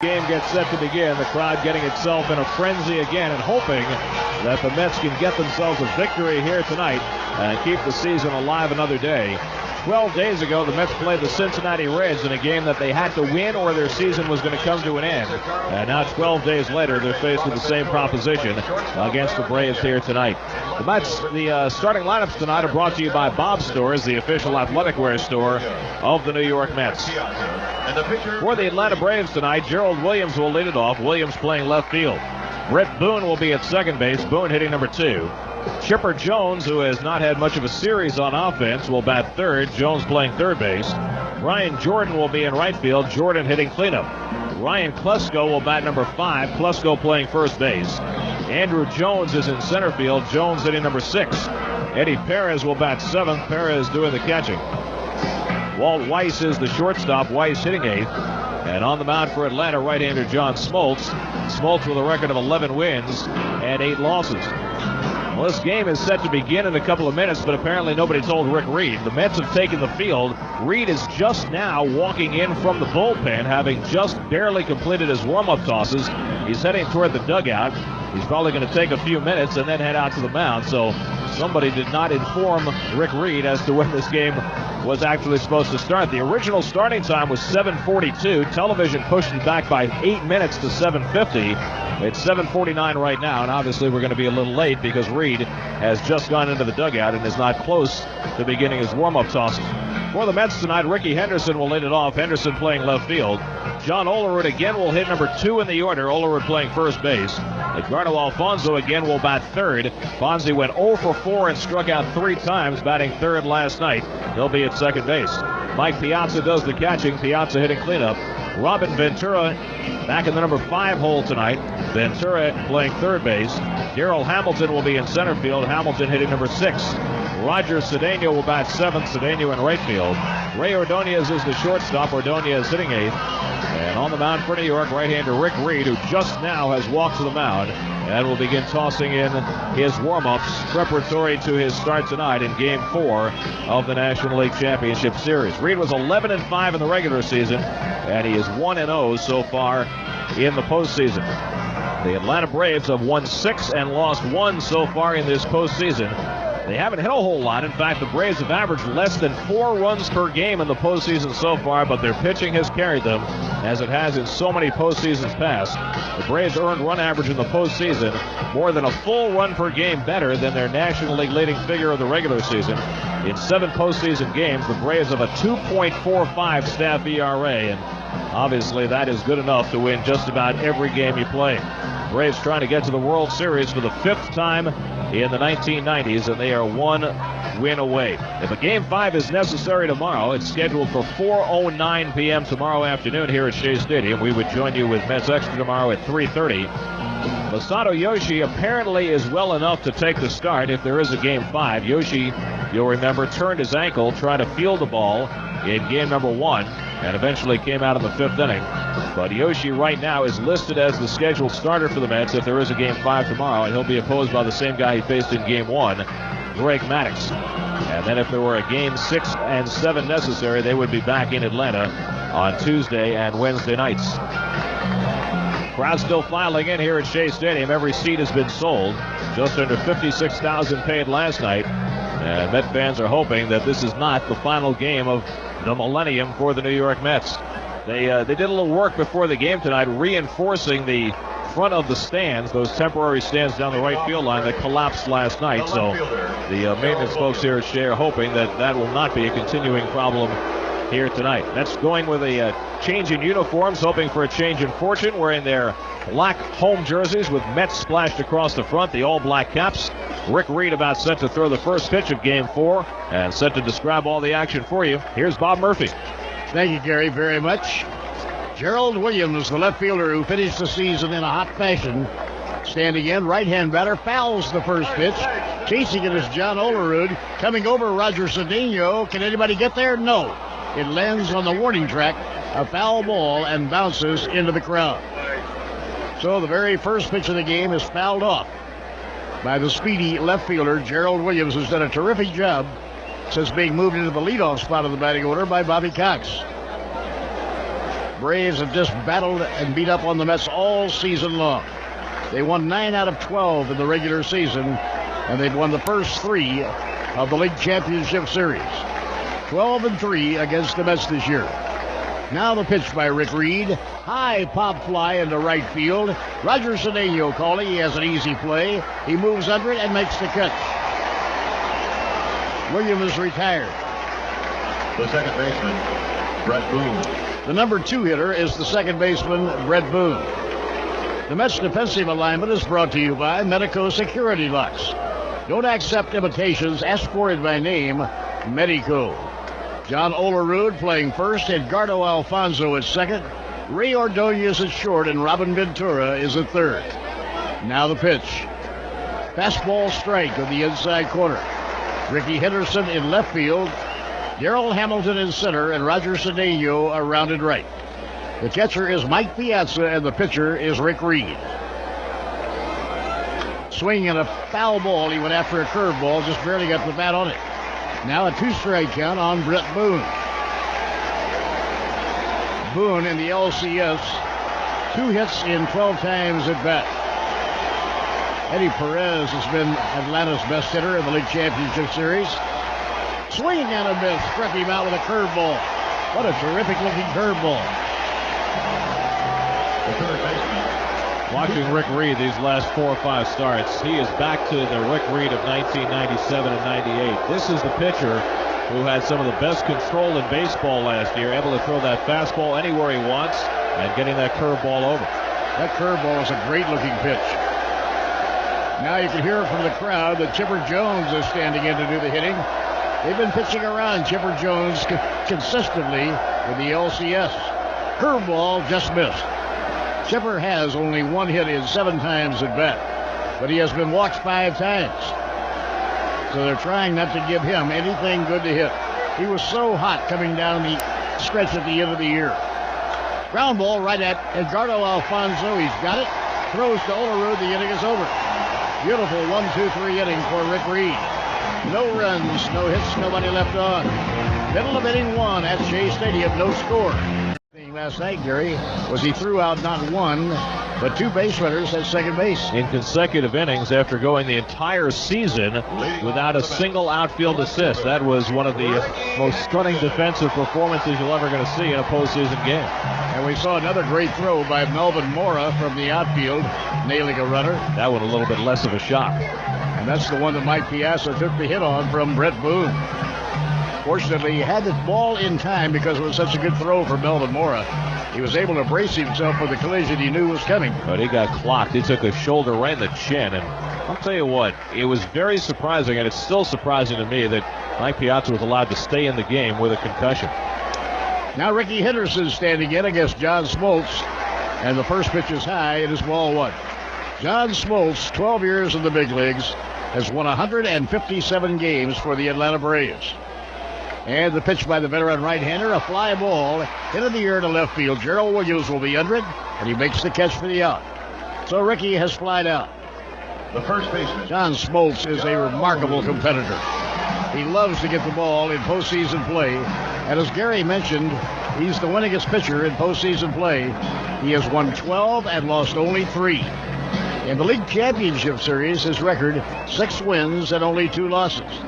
Game gets set to begin. The crowd getting itself in a frenzy again and hoping that the Mets can get themselves a victory here tonight and keep the season alive another day. 12 days ago, the Mets played the Cincinnati Reds in a game that they had to win or their season was going to come to an end. And now 12 days later, they're faced with the same proposition against the Braves here tonight. The Mets, the starting lineups tonight are brought to you by Bob's Stores, the official athletic wear store of the New York Mets. For the Atlanta Braves tonight, Gerald Williams will lead it off. Williams playing left field. Brett Boone will be at second base. Boone hitting number 2. Chipper Jones, who has not had much of a series on offense, will bat third. Jones playing third base. Ryan Jordan will be in right field. Jordan hitting cleanup. Ryan Klesko will bat number 5. Klesko playing first base. Andrew Jones is in center field. Jones hitting number 6. Eddie Perez will bat 7th. Perez doing the catching. Walt Weiss is the shortstop. Weiss hitting 8th. And on the mound for Atlanta, right-hander John Smoltz. Smoltz with a record of 11 wins and 8 losses. Well, this game is set to begin in a couple of minutes, but apparently nobody told Rick Reed. The Mets have taken the field. Reed is just now walking in from the bullpen, having just barely completed his warm-up tosses. He's heading toward the dugout. He's probably going to take a few minutes and then head out to the mound. So somebody did not inform Rick Reed as to when this game was actually supposed to start. The original starting time was 7:42. Television pushed it back by 8 minutes to 7:50. It's 7:49 right now, and obviously we're going to be a little late because Reed has just gone into the dugout and is not close to beginning his warm-up tosses. For the Mets tonight, Ricky Henderson will lead it off. Henderson playing left field. John Olerud again will hit number 2 in the order. Olerud playing first base. Edgardo Alfonso again will bat third. Fonzie went 0 for 4 and struck out 3 times, batting third last night. He'll be at second base. Mike Piazza does the catching. Piazza hitting cleanup. Robin Ventura back in the number 5 hole tonight. Ventura playing third base. Darrell Hamilton will be in center field. Hamilton hitting number 6. Roger Cedeno will bat 7th. Cedeno in right field. Ray Ordonez is the shortstop. Ordonez hitting 8th. And on the mound for New York, right-hander Rick Reed, who just now has walked to the mound and will begin tossing in his warm-ups preparatory to his start tonight in Game 4 of the National League Championship Series. Reed was 11-5 in the regular season, and he is 1-0 so far in the postseason. The Atlanta Braves have won 6 and lost 1 so far in this postseason. They haven't hit a whole lot. In fact, the Braves have averaged less than 4 runs per game in the postseason so far, but their pitching has carried them, as it has in so many postseasons past. The Braves' earned run average in the postseason more than a full run per game better than their National League leading figure of the regular season. In 7 postseason games, the Braves have a 2.45 staff ERA, and obviously that is good enough to win just about every game you play. Braves trying to get to the World Series for the 5th time in the 1990s, and they are 1 win away. If a Game 5 is necessary tomorrow, it's scheduled for 4:09 p.m. tomorrow afternoon here at Shea Stadium. We would join you with Mets Extra tomorrow at 3:30. Masato Yoshi apparently is well enough to take the start if there is a Game 5. Yoshi, you'll remember, turned his ankle trying to field the ball in game number 1 and eventually came out in the 5th inning. But Yoshi right now is listed as the scheduled starter for the Mets if there is a Game 5 tomorrow, and he'll be opposed by the same guy he faced in Game 1, Greg Maddux. And then if there were a Game 6 and 7 necessary, they would be back in Atlanta on Tuesday and Wednesday nights. Crowd still filing in here at Shea Stadium. Every seat has been sold. Just under 56,000 paid last night. And Met fans are hoping that this is not the final game of the millennium for the New York Mets. They did a little work before the game tonight, reinforcing the front of the stands, those temporary stands down the right field line that collapsed last night. So the maintenance folks here at Shea are hoping that that will not be a continuing problem here tonight. That's going with a change in uniforms, hoping for a change in fortune, wearing their black home jerseys with Mets splashed across the front, the all-black caps. Rick Reed about set to throw the first pitch of Game 4 and set to describe all the action for you. Here's Bob Murphy. Thank you, Gary, very much. Gerald Williams, the left fielder who finished the season in a hot fashion, standing in, right-hand batter, fouls the first pitch. Chasing it is John Olerud. Coming over, Roger Cedeno. Can anybody get there? No. It lands on the warning track, a foul ball, and bounces into the crowd. So the very first pitch of the game is fouled off by the speedy left fielder, Gerald Williams, who's done a terrific job since being moved into the leadoff spot of the batting order by Bobby Cox. Braves have just battled and beat up on the Mets all season long. They won 9 out of 12 in the regular season, and they've won the first 3 of the League Championship Series. 12-3 against the Mets this year. Now the pitch by Rick Reed. High pop fly into right field. Roger Cedeno calling. He has an easy play. He moves under it and makes the catch. Williams retired. The second baseman, Brett Boone. The number 2 hitter is the second baseman, Brett Boone. The Mets defensive alignment is brought to you by Medico Security Locks. Don't accept imitations. Ask for it by name. Medico. John Olerud playing first. Edgardo Alfonso at second. Ray Ordonez at short, and Robin Ventura is at third. Now the pitch. Fastball strike on the inside corner. Ricky Henderson in left field. Darrell Hamilton in center, and Roger Cedeno around at right. The catcher is Mike Piazza, and the pitcher is Rick Reed. Swinging a foul ball. He went after a curveball, just barely got the bat on it. Now a 2-strike count on Brett Boone. Boone in the LCS, 2 hits in 12 times at bat. Eddie Perez has been Atlanta's best hitter in the League Championship Series. Swinging and a miss, struck him out with a curveball. What a terrific looking curveball. The third baseman. Watching Rick Reed these last 4 or 5 starts, he is back to the Rick Reed of 1997 and 98. This is the pitcher who had some of the best control in baseball last year, able to throw that fastball anywhere he wants and getting that curveball over. That curveball is a great looking pitch. Now you can hear from the crowd that Chipper Jones is standing in to do the hitting. They've been pitching around Chipper Jones consistently with the LCS. Curveball just missed. Chipper has only 1 hit in 7 times at bat, but he has been walked 5 times. So they're trying not to give him anything good to hit. He was so hot coming down the stretch at the end of the year. Ground ball right at Edgardo Alfonso. He's got it. Throws to Olerud. The inning is over. Beautiful 1-2-3 inning for Rick Reed. No runs, no hits, nobody left on. Middle of inning 1 at Shea Stadium, no score. Last night, Gary, was he threw out not 1, but 2 base runners at second base. In consecutive innings after going the entire season without a single outfield assist. That was one of the most stunning defensive performances you're ever going to see in a postseason game. And we saw another great throw by Melvin Mora from the outfield, nailing a runner. That one a little bit less of a shock. And that's the one that Mike Piazza took the hit on from Brett Boone. Fortunately, he had the ball in time because it was such a good throw for Melvin Mora. He was able to brace himself for the collision he knew was coming. But he got clocked. He took a shoulder right in the chin. And I'll tell you what, it was very surprising, and it's still surprising to me that Mike Piazza was allowed to stay in the game with a concussion. Now Ricky Henderson standing in against John Smoltz. And the first pitch is high. It is ball 1. John Smoltz, 12 years in the big leagues, has won 157 games for the Atlanta Braves. And the pitch by the veteran right-hander, a fly ball into the air to left field. Gerald Williams will be under it, and he makes the catch for the out. So Ricky has flied out. The first baseman, John Smoltz, is a remarkable competitor. He loves to get the ball in postseason play. And as Gary mentioned, he's the winningest pitcher in postseason play. He has won 12 and lost only 3. In the League Championship Series, his record, 6 wins and only 2 losses.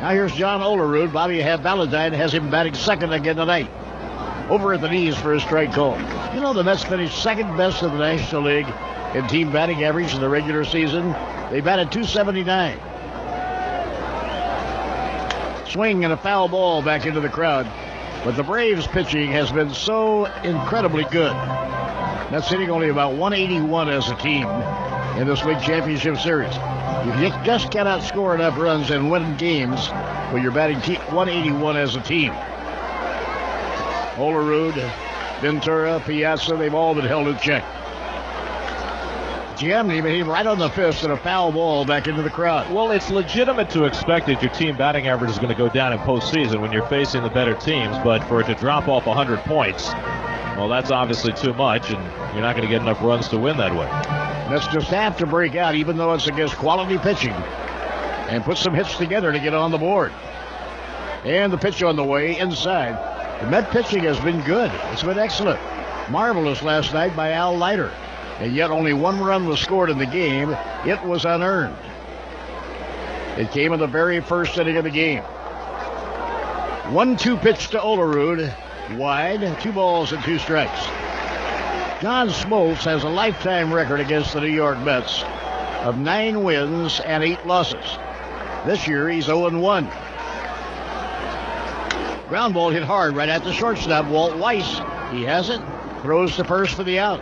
Now here's John Olerud. Bobby Valentine has him batting second again tonight. Over at the knees for a strike call. You know, the Mets finished second best in the National League in team batting average in the regular season. They batted .279. Swing and a foul ball back into the crowd. But the Braves pitching has been so incredibly good. That's hitting only about 181 as a team in this League Championship Series. You just cannot score enough runs and win games when you're batting 181 as a team. Olerud, Ventura, Piazza, they've all been held in check. Giamni made him right on the fist and a foul ball back into the crowd. Well, it's legitimate to expect that your team batting average is going to go down in postseason when you're facing the better teams, but for it to drop off 100 points, well, that's obviously too much, and you're not going to get enough runs to win that way. Mets just have to break out, even though it's against quality pitching, and put some hits together to get on the board. And the pitch on the way inside. The Met pitching has been good. It's been excellent. Marvelous last night by Al Leiter. And yet only one run was scored in the game. It was unearned. It came in the very first inning of the game. 1-2 pitch to Olerud. Wide, 2 balls and 2 strikes. John Smoltz has a lifetime record against the New York Mets of 9 wins and 8 losses. This year he's 0-1. Ground ball hit hard right at the shortstop, Walt Weiss. He has it. Throws to first for the out.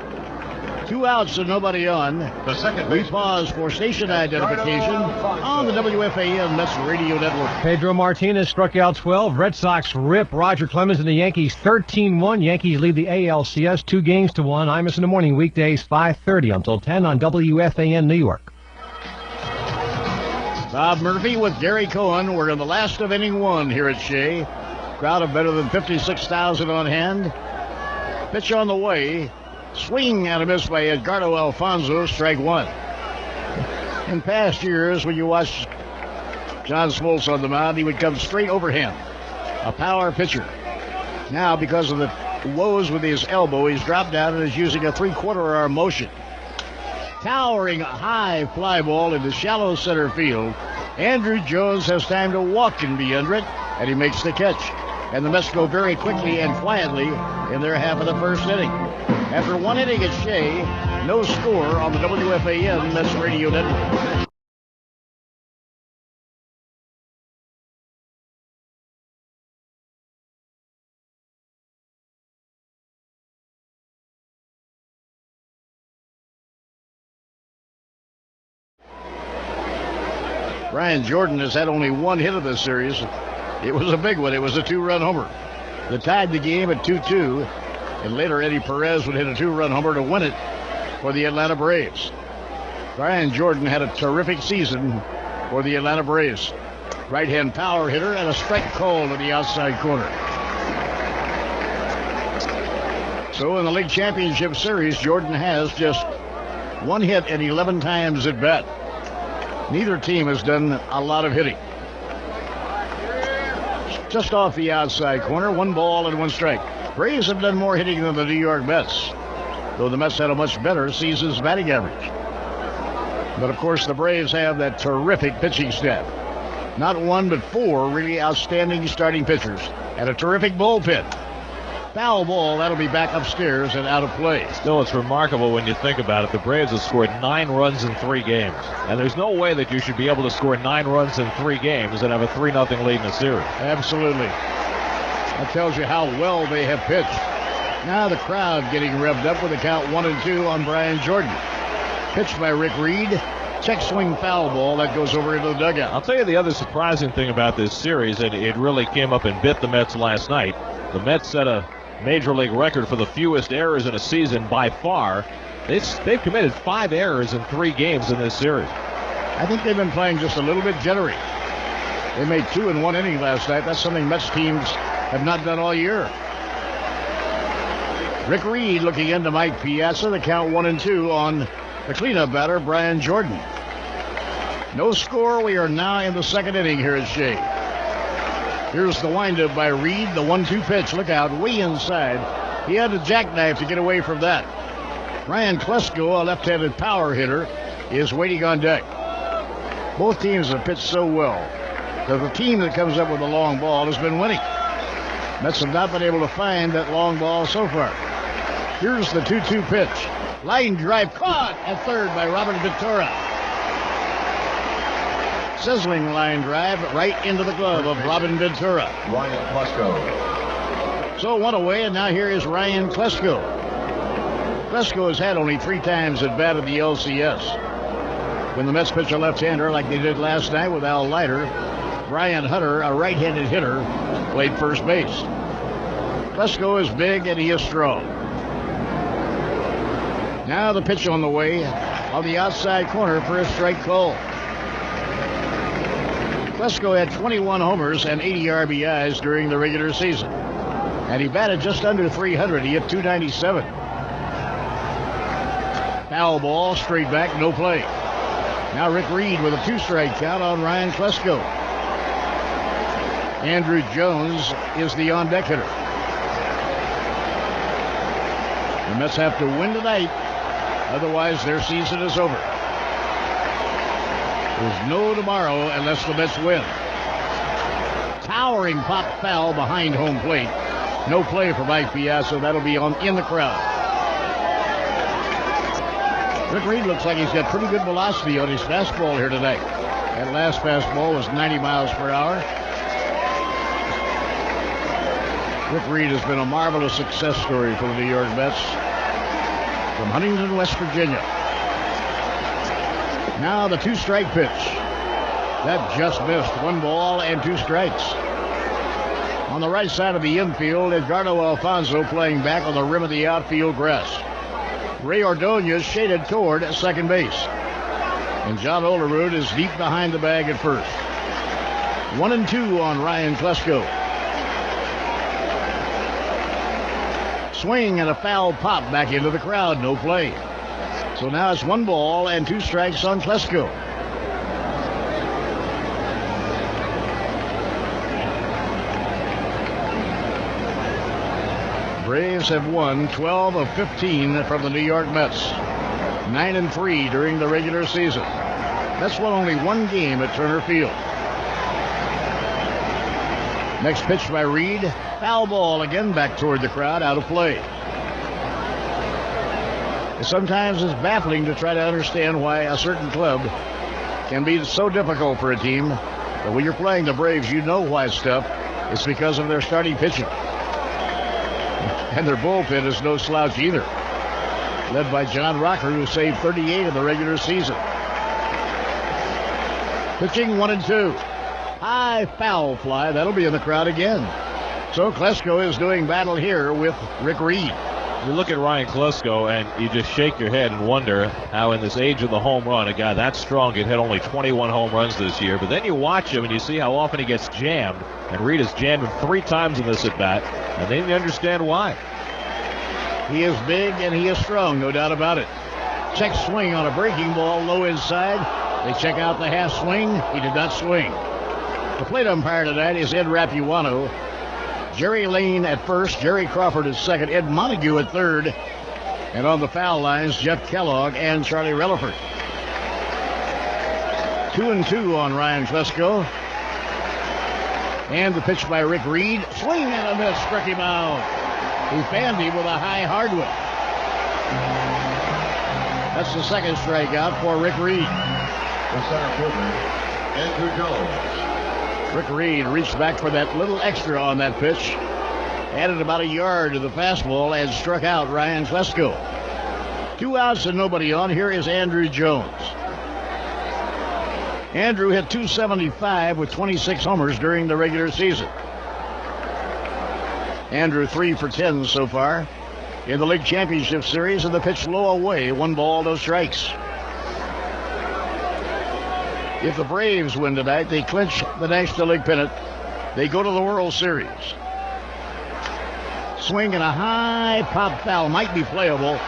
2 outs and nobody on. The second We baseman. pause for station identification on the WFAN Mets Radio Network. Pedro Martinez struck out 12. Red Sox rip Roger Clemens and the Yankees 13-1. Yankees lead the ALCS 2-1. Imus in the morning, weekdays 5:30 until 10 on WFAN New York. Bob Murphy with Gary Cohen. We're in the last of inning 1 here at Shea. Crowd of better than 56,000 on hand. Pitch on the way. Swing and a miss by Edgardo Alfonso, strike 1. In past years, when you watch John Smoltz on the mound, he would come straight overhand. A power pitcher. Now, because of the woes with his elbow, he's dropped down and is using a 3/4 arm motion. Towering high fly ball into shallow center field. Andrew Jones has time to walk and be under it, and he makes the catch. And the Mets go very quickly and quietly in their half of the first inning. After 1 inning at Shea, no score on the WFAN Mets Radio Network. Brian Jordan has had only 1 hit of this series. It was a big one. It was a 2-run homer that tied the game at 2-2. And later, Eddie Perez would hit a 2-run homer to win it for the Atlanta Braves. Brian Jordan had a terrific season for the Atlanta Braves. Right-hand power hitter and a strike call to the outside corner. So in the League Championship Series, Jordan has just 1 hit and 11 times at bat. Neither team has done a lot of hitting. Just off the outside corner, 1 ball and 1 strike. Braves have done more hitting than the New York Mets, though the Mets had a much better season's batting average. But of course, the Braves have that terrific pitching staff. Not 1, but 4 really outstanding starting pitchers and a terrific bullpen. Foul ball, that'll be back upstairs and out of play. Still, it's remarkable when you think about it. The Braves have scored 9 runs in 3 games. And there's no way that you should be able to score 9 runs in 3 games and have a 3-0 lead in a series. Absolutely. That tells you how well they have pitched. Now the crowd getting revved up with a count 1-2 on Brian Jordan. Pitched by Rick Reed. Check swing foul ball that goes over into the dugout. I'll tell you the other surprising thing about this series, and it really came up and bit the Mets last night. The Mets set a Major League record for the fewest errors in a season by far. They've committed 5 errors in 3 games in this series. I think they've been playing just a little bit jittery. They made 2 in 1 inning last night. That's something Mets teams have not done all year. Rick Reed looking into Mike Piazza. The count 1-2 on the cleanup batter, Brian Jordan. No score. We are now in the 2nd inning here at Shea. Here's the windup by Reed. The 1-2 pitch. Look out, way inside. He had to jackknife to get away from that. Ryan Klesko, a left-handed power hitter, is waiting on deck. Both teams have pitched so well that the team that comes up with the long ball has been winning. Mets have not been able to find that long ball so far. Here's the 2-2 pitch. Line drive caught at third by Robin Ventura. Sizzling line drive right into the glove of Robin Ventura. Ryan Klesko. So 1 away, and now here is Ryan Klesko. Klesko has had only 3 times at bat at the LCS. When the Mets pitch a left-hander like they did last night with Al Leiter, Brian Hunter, a right-handed hitter, played first base. Klesko is big and he is strong. Now the pitch on the way on the outside corner for a strike call. Klesko had 21 homers and 80 RBIs during the regular season. And he batted just under 300. He hit .297. Foul ball, straight back, no play. Now Rick Reed with a 2-strike count on Ryan Klesko. Andrew Jones is the on-deck hitter. The Mets have to win tonight, otherwise their season is over. There's no tomorrow unless the Mets win. Towering pop foul behind home plate. No play for Mike Piazza. That'll be in the crowd. Rick Reed looks like he's got pretty good velocity on his fastball here tonight. That last fastball was 90 miles per hour. Rick Reed has been a marvelous success story for the New York Mets from Huntington, West Virginia. Now the 2-strike pitch. That just missed. 1 ball and 2 strikes. On the right side of the infield, Edgardo Alfonso playing back on the rim of the outfield grass. Ray Ordonez shaded toward second base. And John Olerud is deep behind the bag at first. 1-2 on Ryan Klesko. Swing and a foul pop back into the crowd. No play. So now it's 1 ball and 2 strikes on Klesko. Braves have won 12 of 15 from the New York Mets. 9-3 during the regular season. Mets won only 1 game at Turner Field. Next pitch by Reed. Foul ball again back toward the crowd, out of play. Sometimes it's baffling to try to understand why a certain club can be so difficult for a team. But when you're playing the Braves, you know why it's tough. It's because of their starting pitching. And their bullpen is no slouch either. Led by John Rocker, who saved 38 in the regular season. Pitching 1-2. High foul fly. That'll be in the crowd again. So Klesko is doing battle here with Rick Reed. You look at Ryan Klesko and you just shake your head and wonder how in this age of the home run, a guy that strong could hit only 21 home runs this year. But then you watch him and you see how often he gets jammed. And Reed has jammed him 3 times in this at bat. And then you understand why. He is big and he is strong, no doubt about it. Check swing on a breaking ball low inside. They check out the half swing. He did not swing. The plate umpire tonight is Ed Rapuano. Jerry Lane at first, Jerry Crawford at second, Ed Montague at third. And on the foul lines, Jeff Kellogg and Charlie Relaford. 2-2 on Ryan Klesko. And the pitch by Rick Reed. Swing and a miss, struck him out. He fanned him with a high hardwood. That's the second strikeout for Rick Reed. The center fielder, Andrew Jones. Rick Reed reached back for that little extra on that pitch. Added about a yard to the fastball and struck out Ryan Klesko. 2 outs and nobody on. Here is Andrew Jones. Andrew hit .275 with 26 homers during the regular season. Andrew 3 for 10 so far in the league championship series, and the pitch low away. 1 ball, no strikes. If the Braves win tonight, they clinch the National League pennant. They go to the World Series. Swing and a high pop foul. Might be playable.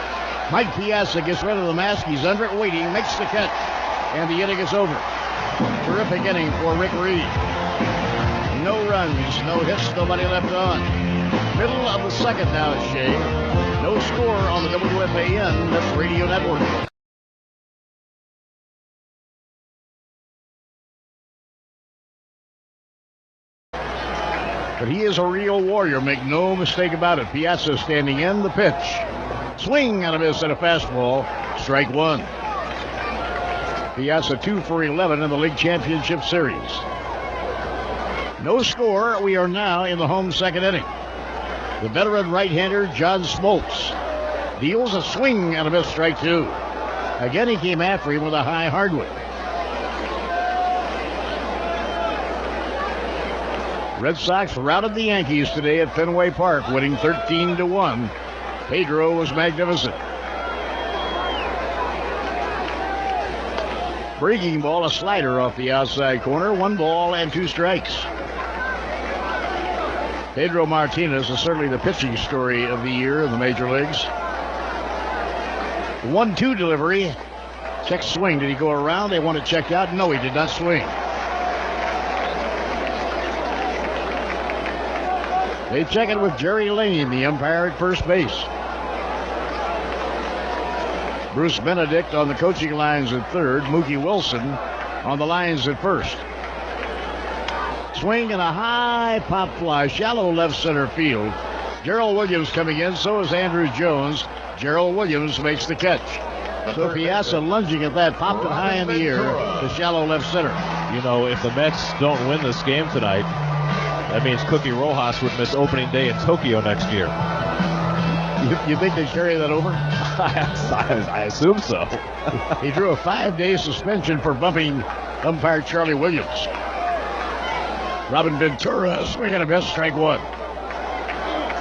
Mike Piazza gets rid of the mask. He's under it waiting. Makes the catch. And the inning is over. Terrific inning for Rick Reed. No runs, no hits, nobody left on. Middle of the second now, Shea. No score on the WFAN. That's Radio Network. But he is a real warrior, make no mistake about it. Piazza standing in the pitch. Swing and a miss at a fastball. Strike 1. Piazza 2 for 11 in the league championship series. No score. We are now in the home second inning. The veteran right-hander John Smoltz deals a swing and a miss, strike 2. Again, he came after him with a high hardwood. Red Sox routed the Yankees today at Fenway Park, winning 13-1. Pedro was magnificent. Breaking ball, a slider off the outside corner. 1 ball and 2 strikes. Pedro Martinez is certainly the pitching story of the year in the major leagues. 1-2 delivery. Check swing. Did he go around? They want it checked out. No, he did not swing. They check it with Jerry Lane, the umpire at first base. Bruce Benedict on the coaching lines at third. Mookie Wilson on the lines at first. Swing and a high pop fly, shallow left center field. Gerald Williams coming in, so is Andrew Jones. Gerald Williams makes the catch. So Piazza lunging at that, popped it high in the air to shallow left center. You know, if the Mets don't win this game tonight, that means Cookie Rojas would miss opening day in Tokyo next year. You think they carry that over? I assume so. He drew a 5-day suspension for bumping umpire Charlie Williams. Robin Ventura swinging a miss, strike one.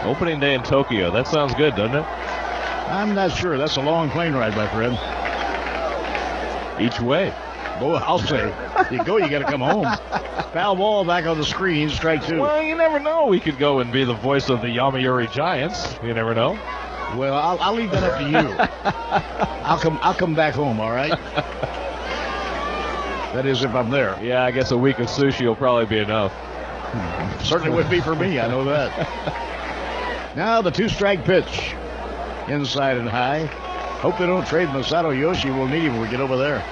Opening day in Tokyo. That sounds good, doesn't it? I'm not sure. That's a long plane ride, my friend. Each way. Boy, I'll say. You go, you got to come home. Foul ball back on the screen, strike two. Well, you never know. We could go and be the voice of the Yomiuri Giants. You never know. Well, I'll leave that up to you. I'll come back home, all right? That is, if I'm there. Yeah, I guess a week of sushi will probably be enough. Certainly would be for me, I know that. Now the two-strike pitch. Inside and high. Hope they don't trade Masato Yoshi. We'll need him when we get over there.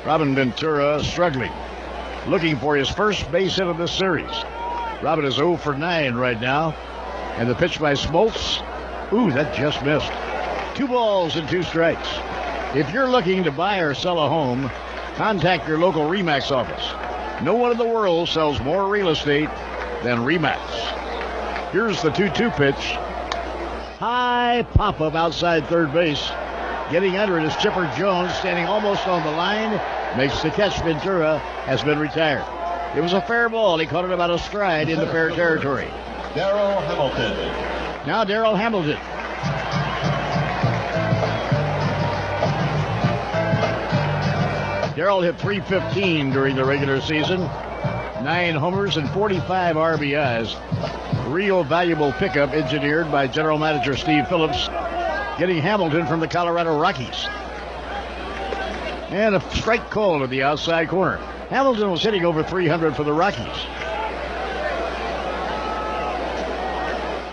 Robin Ventura struggling. Looking for his first base hit of this series. Robin is 0 for 9 right now. And the pitch by Smoltz. Ooh, that just missed. 2 balls and 2 strikes. If you're looking to buy or sell a home, contact your local RE/MAX office. No one in the world sells more real estate than RE/MAX. Here's the 2-2 pitch. High pop-up outside third base. Getting under it is Chipper Jones, standing almost on the line. Makes the catch. Ventura has been retired. It was a fair ball. He caught it about a stride into fair territory. Darrell Hamilton. Now Darrell Hamilton. Darrell hit .315 during the regular season. 9 homers and 45 RBIs. Real valuable pickup engineered by General Manager Steve Phillips, getting Hamilton from the Colorado Rockies. And a strike call to the outside corner. Hamilton was hitting over 300 for the Rockies.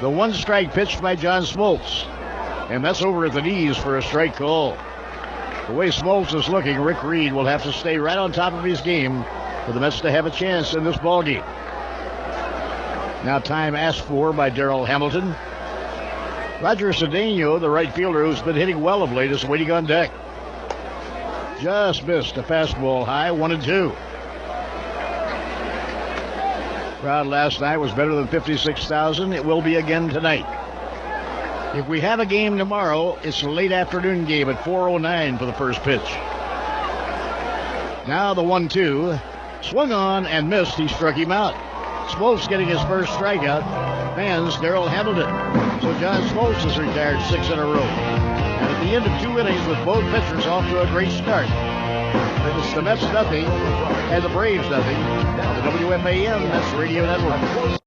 The 1-strike pitch by John Smoltz. And that's over at the knees for a strike call. The way Smoltz is looking, Rick Reed will have to stay right on top of his game for the Mets to have a chance in this ballgame. Now time asked for by Darrell Hamilton. Roger Cedeno, the right fielder who's been hitting well of late, is waiting on deck. Just missed a fastball high, 1-2. Crowd last night was better than 56,000. It will be again tonight. If we have a game tomorrow, it's a late afternoon game at 4:09 for the first pitch. Now the 1-2. Swung on and missed. He struck him out. Smoltz getting his first strikeout. Fans Darrell Hamilton. So John Smoltz has retired 6 in a row. And at the end of 2 innings with both pitchers off to a great start, it's the Mets nothing and the Braves nothing on the WFAN Mets Radio Network.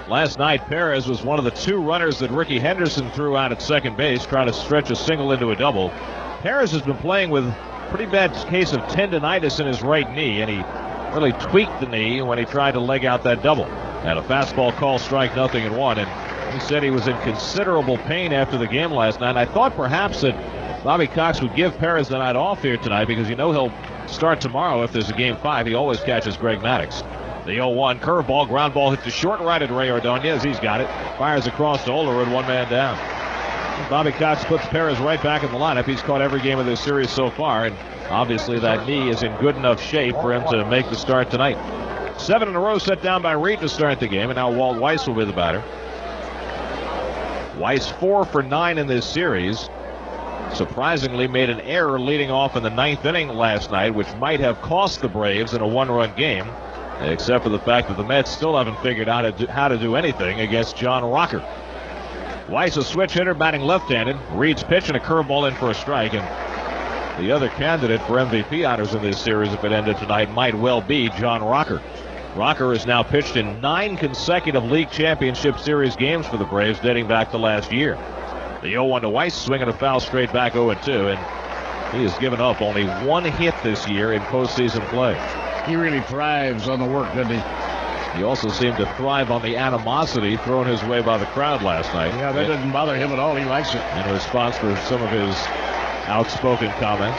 Last night, Perez was one of the 2 runners that Ricky Henderson threw out at second base, trying to stretch a single into a double. Perez has been playing with a pretty bad case of tendonitis in his right knee, and he really tweaked the knee when he tried to leg out that double. And a fastball call, strike 0-1, and he said he was in considerable pain after the game last night. And I thought perhaps that Bobby Cox would give Perez the night off here tonight, because you know he'll start tomorrow if there's a game 5. He always catches Greg Maddux. The 0-1 curveball, ground ball hit to short right at Ray Ordonez. He's got it. Fires across to Olerud, 1 man down. Bobby Cox puts Perez right back in the lineup. He's caught every game of this series so far, and obviously that knee is in good enough shape for him to make the start tonight. 7 in a row set down by Reed to start the game, and now Walt Weiss will be the batter. Weiss 4 for 9 in this series. Surprisingly made an error leading off in the 9th inning last night, which might have cost the Braves in a 1-run game, except for the fact that the Mets still haven't figured out how to do anything against John Rocker. Weiss, a switch hitter, batting left-handed. Reed's pitch and a curveball in for a strike, and the other candidate for MVP honors in this series, if it ended tonight, might well be John Rocker. Rocker has now pitched in 9 consecutive League Championship Series games for the Braves, dating back to last year. The 0-1 to Weiss, swinging a foul straight back 0-2, and he has given up only 1 hit this year in postseason play. He really thrives on the work, doesn't he? He also seemed to thrive on the animosity thrown his way by the crowd last night. Yeah, that didn't bother him at all. He likes it. In response to some of his outspoken comments.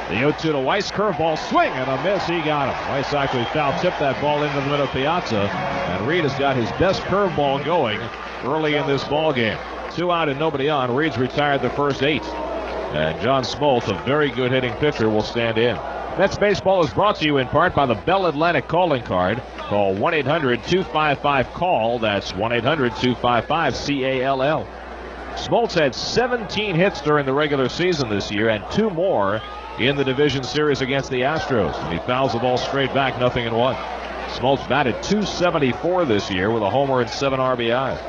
The 0-2 to Weiss, curveball swing and a miss. He got him. Weiss actually foul-tipped that ball into the middle piazza, and Reed has got his best curveball going early in this ball game. 2 out and nobody on. Reed's retired the first 8. And John Smoltz, a very good hitting pitcher, will stand in. Mets baseball is brought to you in part by the Bell Atlantic calling card. Call 1-800-255-CALL. That's 1-800-255-CALL. Smoltz had 17 hits during the regular season this year and 2 more in the division series against the Astros. And he fouls the ball straight back, 0-1. Smoltz batted .274 this year with a homer and 7 RBIs.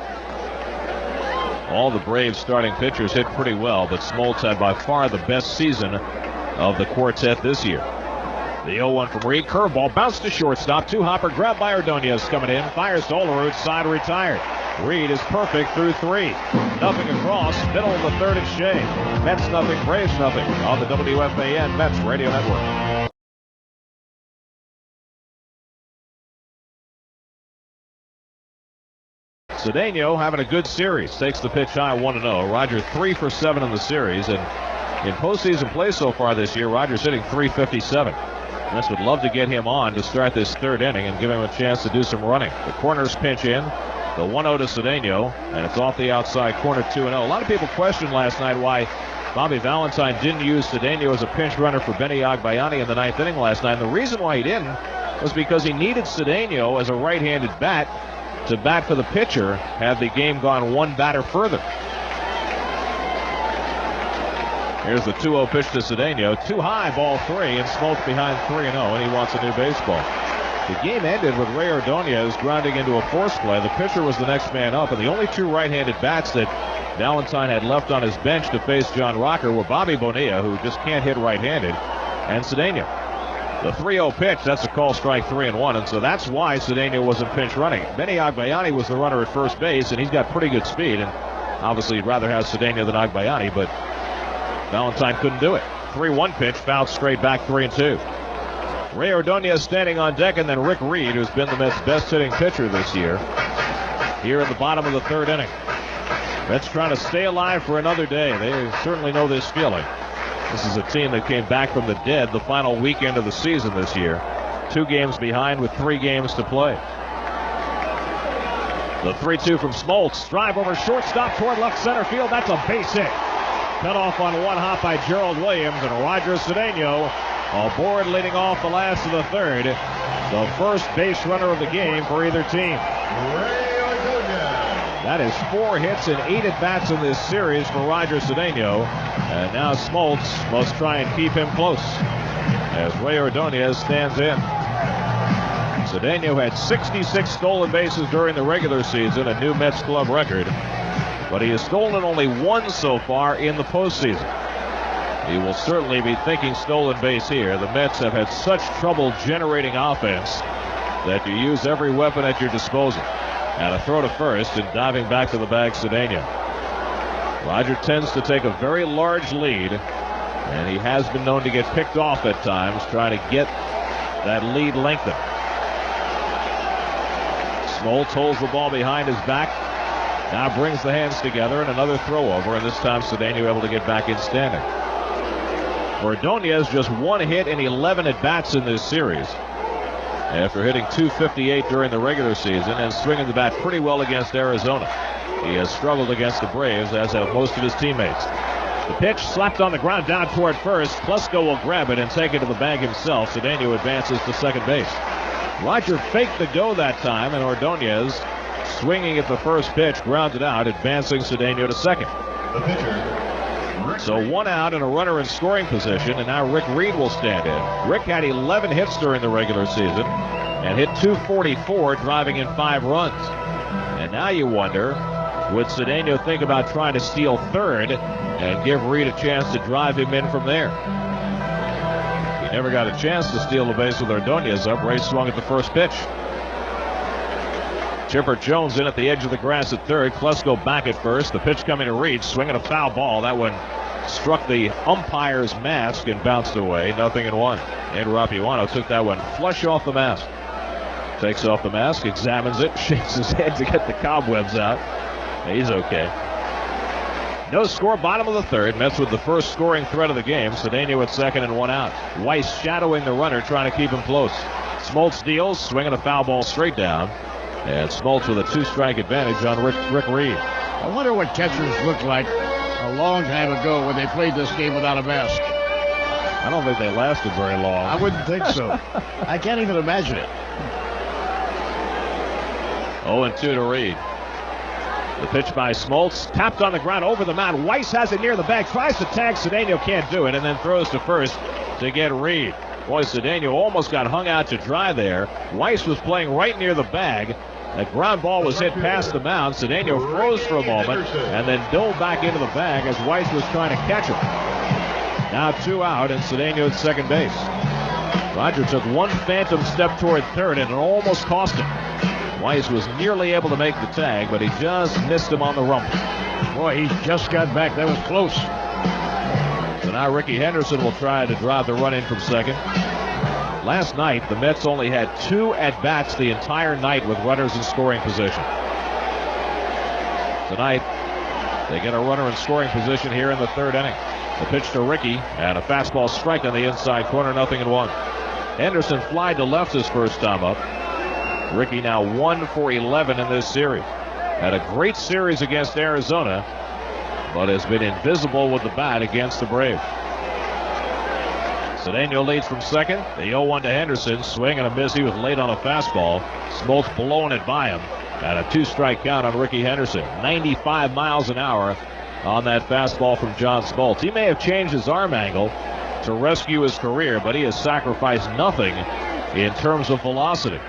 All the Braves starting pitchers hit pretty well, but Smoltz had by far the best season of the quartet this year. The 0-1 from Reed. Curveball bounced to shortstop. 2-hopper grabbed by Ordonez coming in. Fires to Olerud. Side retired. Reed is perfect through 3. Nothing across. Middle of the 3rd at Shea. Mets nothing. Braves nothing on the WFAN Mets Radio Network. Cedeno having a good series. Takes the pitch high 1-0. Roger 3 for 7 in the series. And in postseason play so far this year, Roger's hitting .357. Mets would love to get him on to start this 3rd inning and give him a chance to do some running. The corners pinch in. The 1-0 to Cedeno, and it's off the outside corner 2-0. A lot of people questioned last night why Bobby Valentine didn't use Cedeno as a pinch runner for Benny Agbayani in the 9th inning last night. And the reason why he didn't was because he needed Cedeno as a right-handed bat to bat for the pitcher had the game gone one batter further. Here's the 2-0 pitch to Cedeno. Too high, ball 3, and Smoltz behind 3-0, and he wants a new baseball. The game ended with Ray Ordonez grounding into a force play. The pitcher was the next man up, and the only 2 right-handed bats that Valentine had left on his bench to face John Rocker were Bobby Bonilla, who just can't hit right-handed, and Cedeno. The 3-0 pitch, that's a call, strike 3-1, and so that's why Cedeno wasn't pinch running. Benny Agbayani was the runner at first base, and he's got pretty good speed, and obviously he'd rather have Cedeno than Agbayani, but Valentine couldn't do it. 3-1 pitch, fouled straight back, 3-2. Ray Ordonez standing on deck, and then Rick Reed, who's been the Mets' best hitting pitcher this year, here at the bottom of the 3rd inning. Mets trying to stay alive for another day. They certainly know this feeling. This is a team that came back from the dead the final weekend of the season this year. 2 games behind with 3 games to play. The 3-2 from Smoltz. Drive over shortstop toward left center field. That's a base hit. Cut off on 1 hop by Gerald Williams, and Roger Cedeno aboard leading off the last of the 3rd. The first base runner of the game for either team. That is 4 hits and 8 at-bats in this series for Roger Cedeno. And now Smoltz must try and keep him close as Ray Ordonez stands in. Cedeno had 66 stolen bases during the regular season, a new Mets club record. But he has stolen only 1 so far in the postseason. He will certainly be thinking stolen base here. The Mets have had such trouble generating offense that you use every weapon at your disposal. And a throw to first and diving back to the bag, Cedeno. Roger tends to take a very large lead, and he has been known to get picked off at times trying to get that lead lengthened. Smoltz holds the ball behind his back. Now brings the hands together and another throw over, and this time Cedeno able to get back in standing. Ordonez just 1 hit and 11 at-bats in this series after hitting .258 during the regular season and swinging the bat pretty well against Arizona. He has struggled against the Braves, as have most of his teammates. The pitch slapped on the ground down toward first. Klesko will grab it and take it to the bag himself. Cedeno advances to second base. Roger faked the go that time, and Ordonez, swinging at the first pitch, grounded out, advancing Cedeno to second. The pitcher. So 1 out and a runner in scoring position, and now Rick Reed will stand in. Rick had 11 hits during the regular season and hit .244, driving in 5 runs. And now you wonder, would Cedeno think about trying to steal third and give Reed a chance to drive him in from there? He never got a chance to steal the base with Ordonez up. Ray swung at the first pitch. Chipper Jones in at the edge of the grass at third. Klesko back at first. The pitch coming to Reed, swinging a foul ball. That one struck the umpire's mask and bounced away. 0-1. And Rapuano took that one flush off the mask. Takes off the mask, examines it, shakes his head to get the cobwebs out. He's okay. No score, bottom of the third. Mets with the first scoring threat of the game. Cedeno at second and one out. Weiss shadowing the runner, trying to keep him close. Smoltz deals, swinging a foul ball straight down. And Smoltz with a two-strike advantage on Rick Reed. I wonder what catchers looked like a long time ago when they played this game without a mask. I don't think they lasted very long. I wouldn't think so. I can't even imagine it. 0-2 to Reed. The pitch by Smoltz, tapped on the ground over the mound. Weiss has it near the bag, tries to tag Cedeno, can't do it, and then throws to first to get Reed. Boy, Cedeno almost got hung out to dry there. Weiss was playing right near the bag. That ground ball was hit past the mound. Cedeno froze for a moment and then dove back into the bag as Weiss was trying to catch him. Now 2 out and Cedeno at second base. Roger took one phantom step toward third and it almost cost him. Weiss was nearly able to make the tag, but he just missed him on the rumble. Boy, he just got back. That was close. So now Ricky Henderson will try to drive the run in from second. Last night, the Mets only had 2 at-bats the entire night with runners in scoring position. Tonight, they get a runner in scoring position here in the third inning. The pitch to Ricky, and a fastball strike on the inside corner, 0-1. Henderson flied to left his first time up. Ricky now 1 for 11 in this series. Had a great series against Arizona, but has been invisible with the bat against the Braves. Cedeno leads from second. The 0-1 to Henderson. Swing and a miss. He was late on a fastball. Smoltz blowing it by him. And a 2-strike count on Ricky Henderson. 95 miles an hour on that fastball from John Smoltz. He may have changed his arm angle to rescue his career, but he has sacrificed nothing in terms of velocity.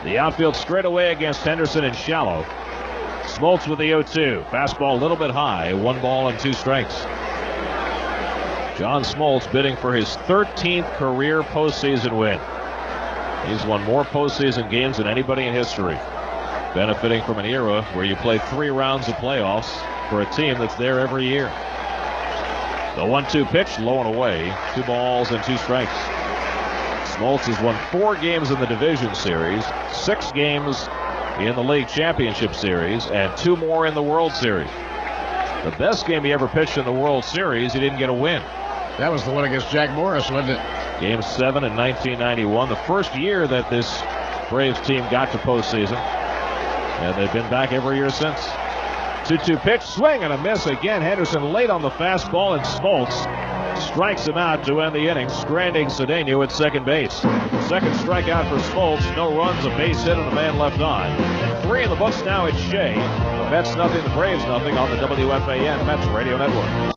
The outfield straight away against Henderson and shallow. Smoltz with the 0-2. Fastball a little bit high. 1 ball and 2 strikes. John Smoltz bidding for his 13th career postseason win. He's won more postseason games than anybody in history. Benefiting from an era where you play 3 rounds of playoffs for a team that's there every year. The 1-2 pitch, low and away. 2 balls and 2 strikes. Smoltz has won 4 games in the division series, 6 games in the league championship series, and 2 more in the World Series. The best game he ever pitched in the World Series, he didn't get a win. That was the one against Jack Morris, wasn't it? Game 7 in 1991, the first year that this Braves team got to postseason. And they've been back every year since. 2-2 pitch, swing and a miss again. Henderson late on the fastball, and Smoltz strikes him out to end the inning, stranding Cedeno at second base. Second strikeout for Smoltz. No runs, a base hit, and a man left on. And 3 in the books now at Shea. The Mets nothing, the Braves nothing on the WFAN Mets Radio Network.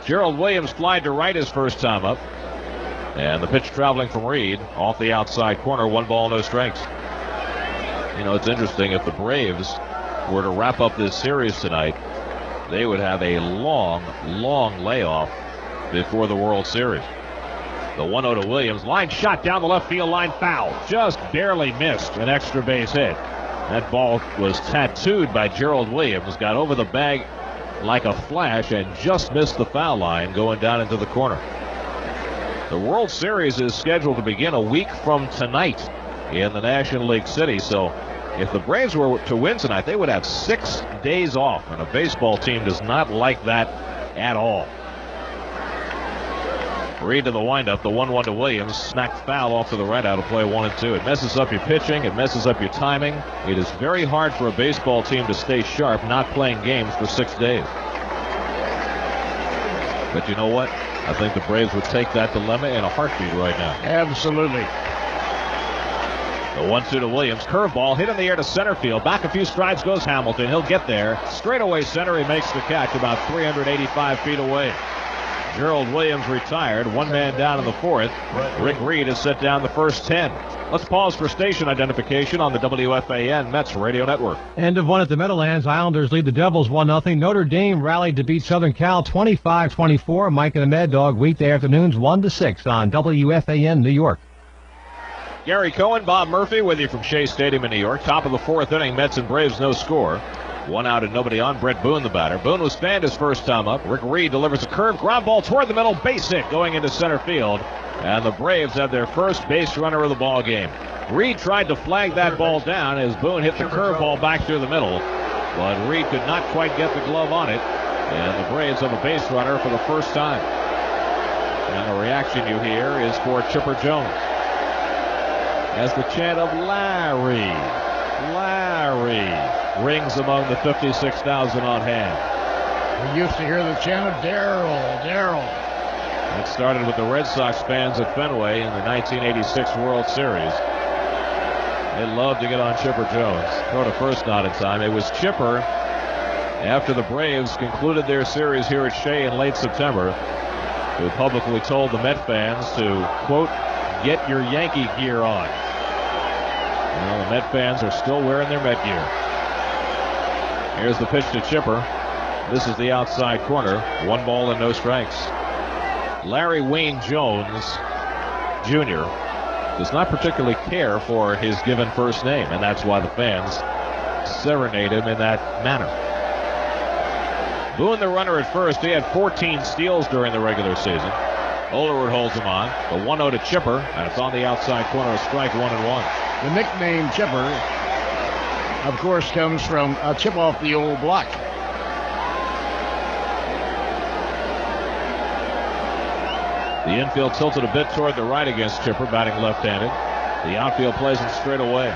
Gerald Williams flied to right his first time up. And the pitch traveling from Reed off the outside corner. 1 ball, no strikes. You know, it's interesting. If the Braves were to wrap up this series tonight, they would have a long, long layoff before the World Series. The 1-0 to Williams. Line shot down the left field line, foul. Just barely missed an extra base hit. That ball was tattooed by Gerald Williams. Got over the bag like a flash and just missed the foul line going down into the corner. The World Series is scheduled to begin a week from tonight in the National League City. So if the Braves were to win tonight, they would have 6 days off, and a baseball team does not like that at all. Reed to the windup, the 1-1 to Williams, smacked foul off to the right out of play 1-2. It messes up your pitching, it messes up your timing. It is very hard for a baseball team to stay sharp not playing games for 6 days. But you know what? I think the Braves would take that dilemma in a heartbeat right now. Absolutely. The 1-2 to Williams. Curveball hit in the air to center field. Back a few strides goes Hamilton. He'll get there. Straightaway center. He makes the catch about 385 feet away. Gerald Williams retired. One man down in the fourth. Rick Reed has set down the first 10. Let's pause for station identification on the WFAN Mets Radio Network. End of one at the Meadowlands. Islanders lead the Devils 1-0. Notre Dame rallied to beat Southern Cal 25-24. Mike and the Mad Dog weekday afternoons 1-6 on WFAN New York. Gary Cohen, Bob Murphy with you from Shea Stadium in New York. Top of the fourth inning, Mets and Braves no score. One out and nobody on. Brett Boone, the batter. Boone was fanned his first time up. Rick Reed delivers a curved ground ball toward the middle. Base hit going into center field. And the Braves have their first base runner of the ball game. Reed tried to flag that ball down as Boone hit the curveball back through the middle. But Reed could not quite get the glove on it. And the Braves have a base runner for the first time. And the reaction you hear is for Chipper Jones. As the chant of Larry rings among the 56,000 on hand. We used to hear the chant of Darryl. It started with the Red Sox fans at Fenway in the 1986 World Series. They loved to get on Chipper Jones. Throw to first not in time. It was Chipper, after the Braves concluded their series here at Shea in late September, who publicly told the Met fans to, quote, get your Yankee gear on. Well, the Met fans are still wearing their Met gear. Here's the pitch to Chipper. This is the outside corner. 1 ball and no strikes. Larry Wayne Jones, Jr. does not particularly care for his given first name, and that's why the fans serenade him in that manner. Boone, the runner at first, he had 14 steals during the regular season. Olerud holds him on. The 1-0 to Chipper, and it's on the outside corner, a strike, 1-1. The nickname Chipper, of course, comes from a chip off the old block. The infield tilted a bit toward the right against Chipper, batting left-handed. The outfield plays him straight away.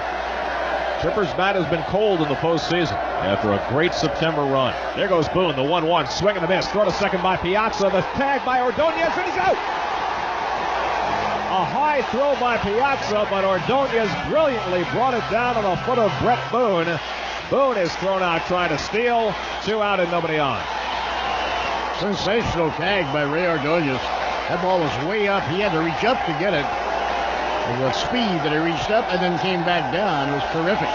Chipper's bat has been cold in the postseason after a great September run. There goes Boone, the 1-1, swing and a miss. Throw to second by Piazza, the tag by Ordonez, and he's out! A high throw by Piazza, but Ordonez brilliantly brought it down on the foot of Brett Boone. Boone is thrown out trying to steal. 2 out and nobody on. Sensational tag by Ray Ordonez. That ball was way up. He had to reach up to get it. And the speed that he reached up and then came back down was terrific.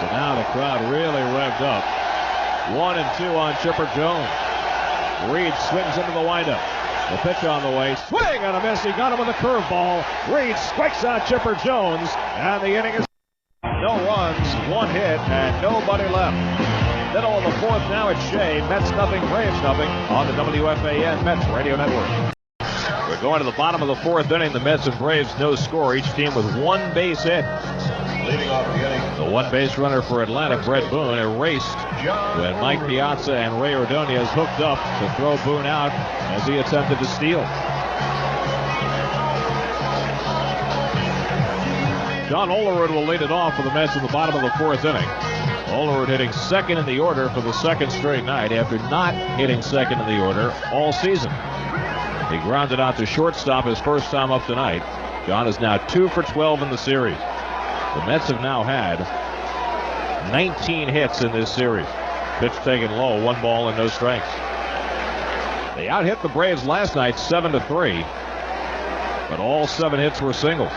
So now the crowd really revved up. 1 and 2 on Chipper Jones. Reed swings into the windup. The pitch on the way. Swing and a miss. He got him with a curveball. Reed strikes out Chipper Jones. And the inning is no runs, 1 hit, and nobody left. Middle of the fourth now at Shea. Mets nothing, Braves nothing on the WFAN Mets Radio Network. We're going to the bottom of the fourth inning. The Mets and Braves no score. Each team with 1 base hit. Leading off the inning. The 1 base runner for Atlanta, Brett Boone, erased when Mike Piazza and Ray Ordonez hooked up to throw Boone out as he attempted to steal. John Olerud will lead it off for the Mets in the bottom of the fourth inning. Olerud hitting second in the order for the second straight night after not hitting second in the order all season. He grounded out to shortstop his first time up tonight. John is now 2 for 12 in the series. The Mets have now had 19 hits in this series. Pitch taken low, 1 ball and no strikes. They out-hit the Braves last night 7-3, but all 7 hits were singles.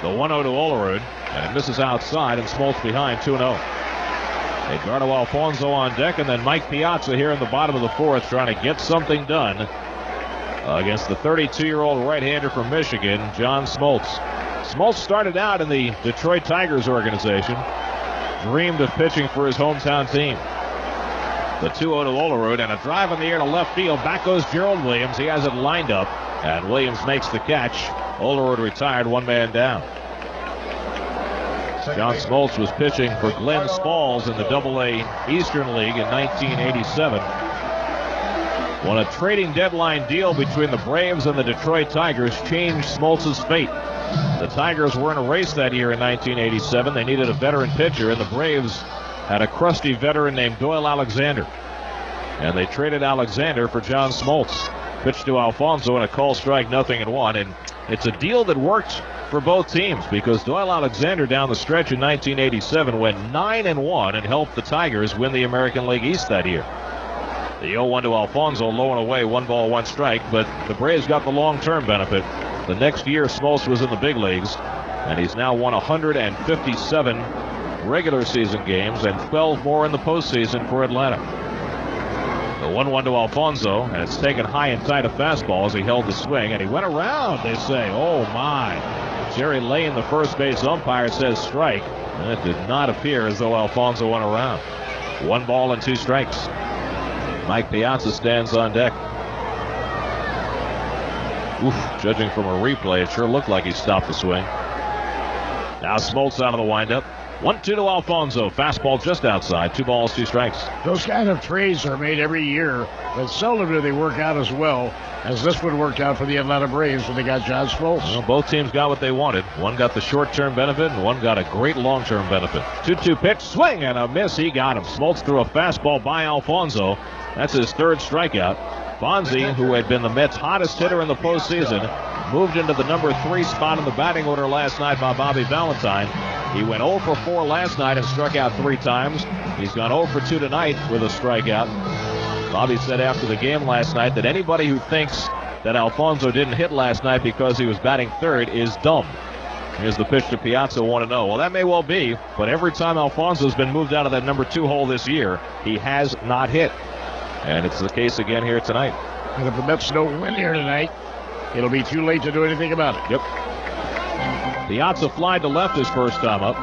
The 1-0 to Olerud, and it misses outside, and Smoltz behind 2-0. Edgardo Alfonso on deck, and then Mike Piazza here in the bottom of the fourth trying to get something done against the 32-year-old right-hander from Michigan, John Smoltz. Smoltz started out in the Detroit Tigers organization, dreamed of pitching for his hometown team. The 2-0 to Olerud, and a drive in the air to left field. Back goes Gerald Williams. He has it lined up, and Williams makes the catch. Olerud retired, 1 man down. John Smoltz was pitching for Glenn Spalls in the AA Eastern League in 1987. When a trading deadline deal between the Braves and the Detroit Tigers changed Smoltz's fate. The Tigers were in a race that year in 1987. They needed a veteran pitcher, and the Braves had a crusty veteran named Doyle Alexander. And they traded Alexander for John Smoltz. Pitch to Alfonso and a call strike, 0-1. And it's a deal that worked for both teams because Doyle Alexander down the stretch in 1987 went 9-1 and helped the Tigers win the American League East that year. The 0-1 to Alfonso, low and away, 1 ball, 1 strike, but the Braves got the long-term benefit. The next year, Smoltz was in the big leagues, and he's now won 157 regular season games and 12 more in the postseason for Atlanta. The 1-1 to Alfonso, and it's taken high and tight of fastball as he held the swing, and he went around, they say. Oh, my. Jerry Lane, the first base umpire, says strike, and it did not appear as though Alfonso went around. 1 ball and 2 strikes. Mike Piazza stands on deck. Oof, judging from a replay, it sure looked like he stopped the swing. Now Smoltz out of the windup. 1-2 to Alfonso. Fastball just outside. 2 balls, 2 strikes. Those kind of trades are made every year, but seldom do they work out as well as this one worked out for the Atlanta Braves when they got John Smoltz. Well, both teams got what they wanted. One got the short-term benefit, and one got a great long-term benefit. 2-2 pitch, swing and a miss. He got him. Smoltz threw a fastball by Alfonso. That's his 3rd strikeout. Fonzie, who had been the Mets' hottest hitter in the postseason, moved into the number 3 spot in the batting order last night by Bobby Valentine. He went 0 for 4 last night and struck out 3 times. He's gone 0 for 2 tonight with a strikeout. Bobby said after the game last night that anybody who thinks that Alfonso didn't hit last night because he was batting 3rd is dumb. Here's the pitch to Piazza, 1-0. Well, that may well be, but every time Alfonso's been moved out of that number 2 hole this year, he has not hit. And it's the case again here tonight. And if the Mets don't win here tonight, it'll be too late to do anything about it. Yep. Piazza fly to left his first time up.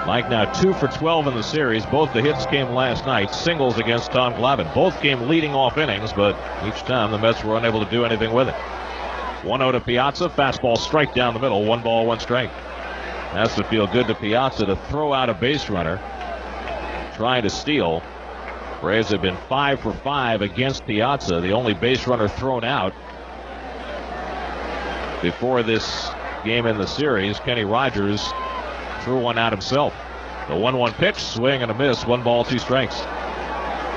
Mike now 2 for 12 in the series. Both the hits came last night. Singles against Tom Glavine. Both came leading off innings, but each time the Mets were unable to do anything with it. 1-0 to Piazza. Fastball strike down the middle. 1 ball, 1 strike. Has to feel good to Piazza to throw out a base runner. Trying to steal. Braves have been 5 for 5 against Piazza. The only base runner thrown out before this game in the series. Kenny Rogers threw one out himself. The 1-1 pitch, swing and a miss. 1 ball, 2 strikes.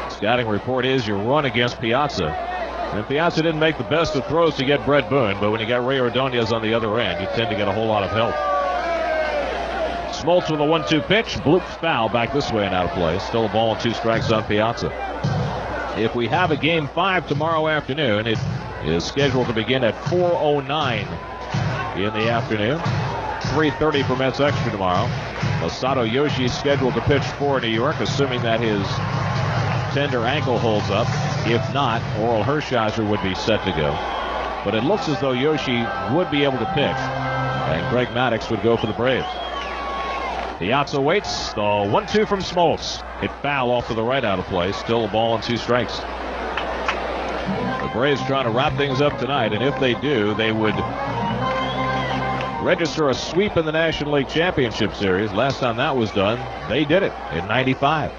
Scouting report is you run against Piazza. And Piazza didn't make the best of throws to get Brett Boone, but when you got Ray Ordonez on the other end, you tend to get a whole lot of help. Smoltz with a 1-2 pitch. Bloop foul back this way and out of play. Still a ball and 2 strikes on Piazza. If we have a game 5 tomorrow afternoon, it is scheduled to begin at 4:09 in the afternoon. 3:30 for Mets Extra tomorrow. Masato Yoshi is scheduled to pitch for New York, assuming that his tender ankle holds up. If not, Oral Hershiser would be set to go. But it looks as though Yoshi would be able to pitch, and Greg Maddux would go for the Braves. Piazza waits. The 1-2 from Smoltz. Hit foul off to the right out of play. Still a ball and 2 strikes. The Braves trying to wrap things up tonight, and if they do, they would register a sweep in the National League Championship Series. Last time that was done, they did it in '95.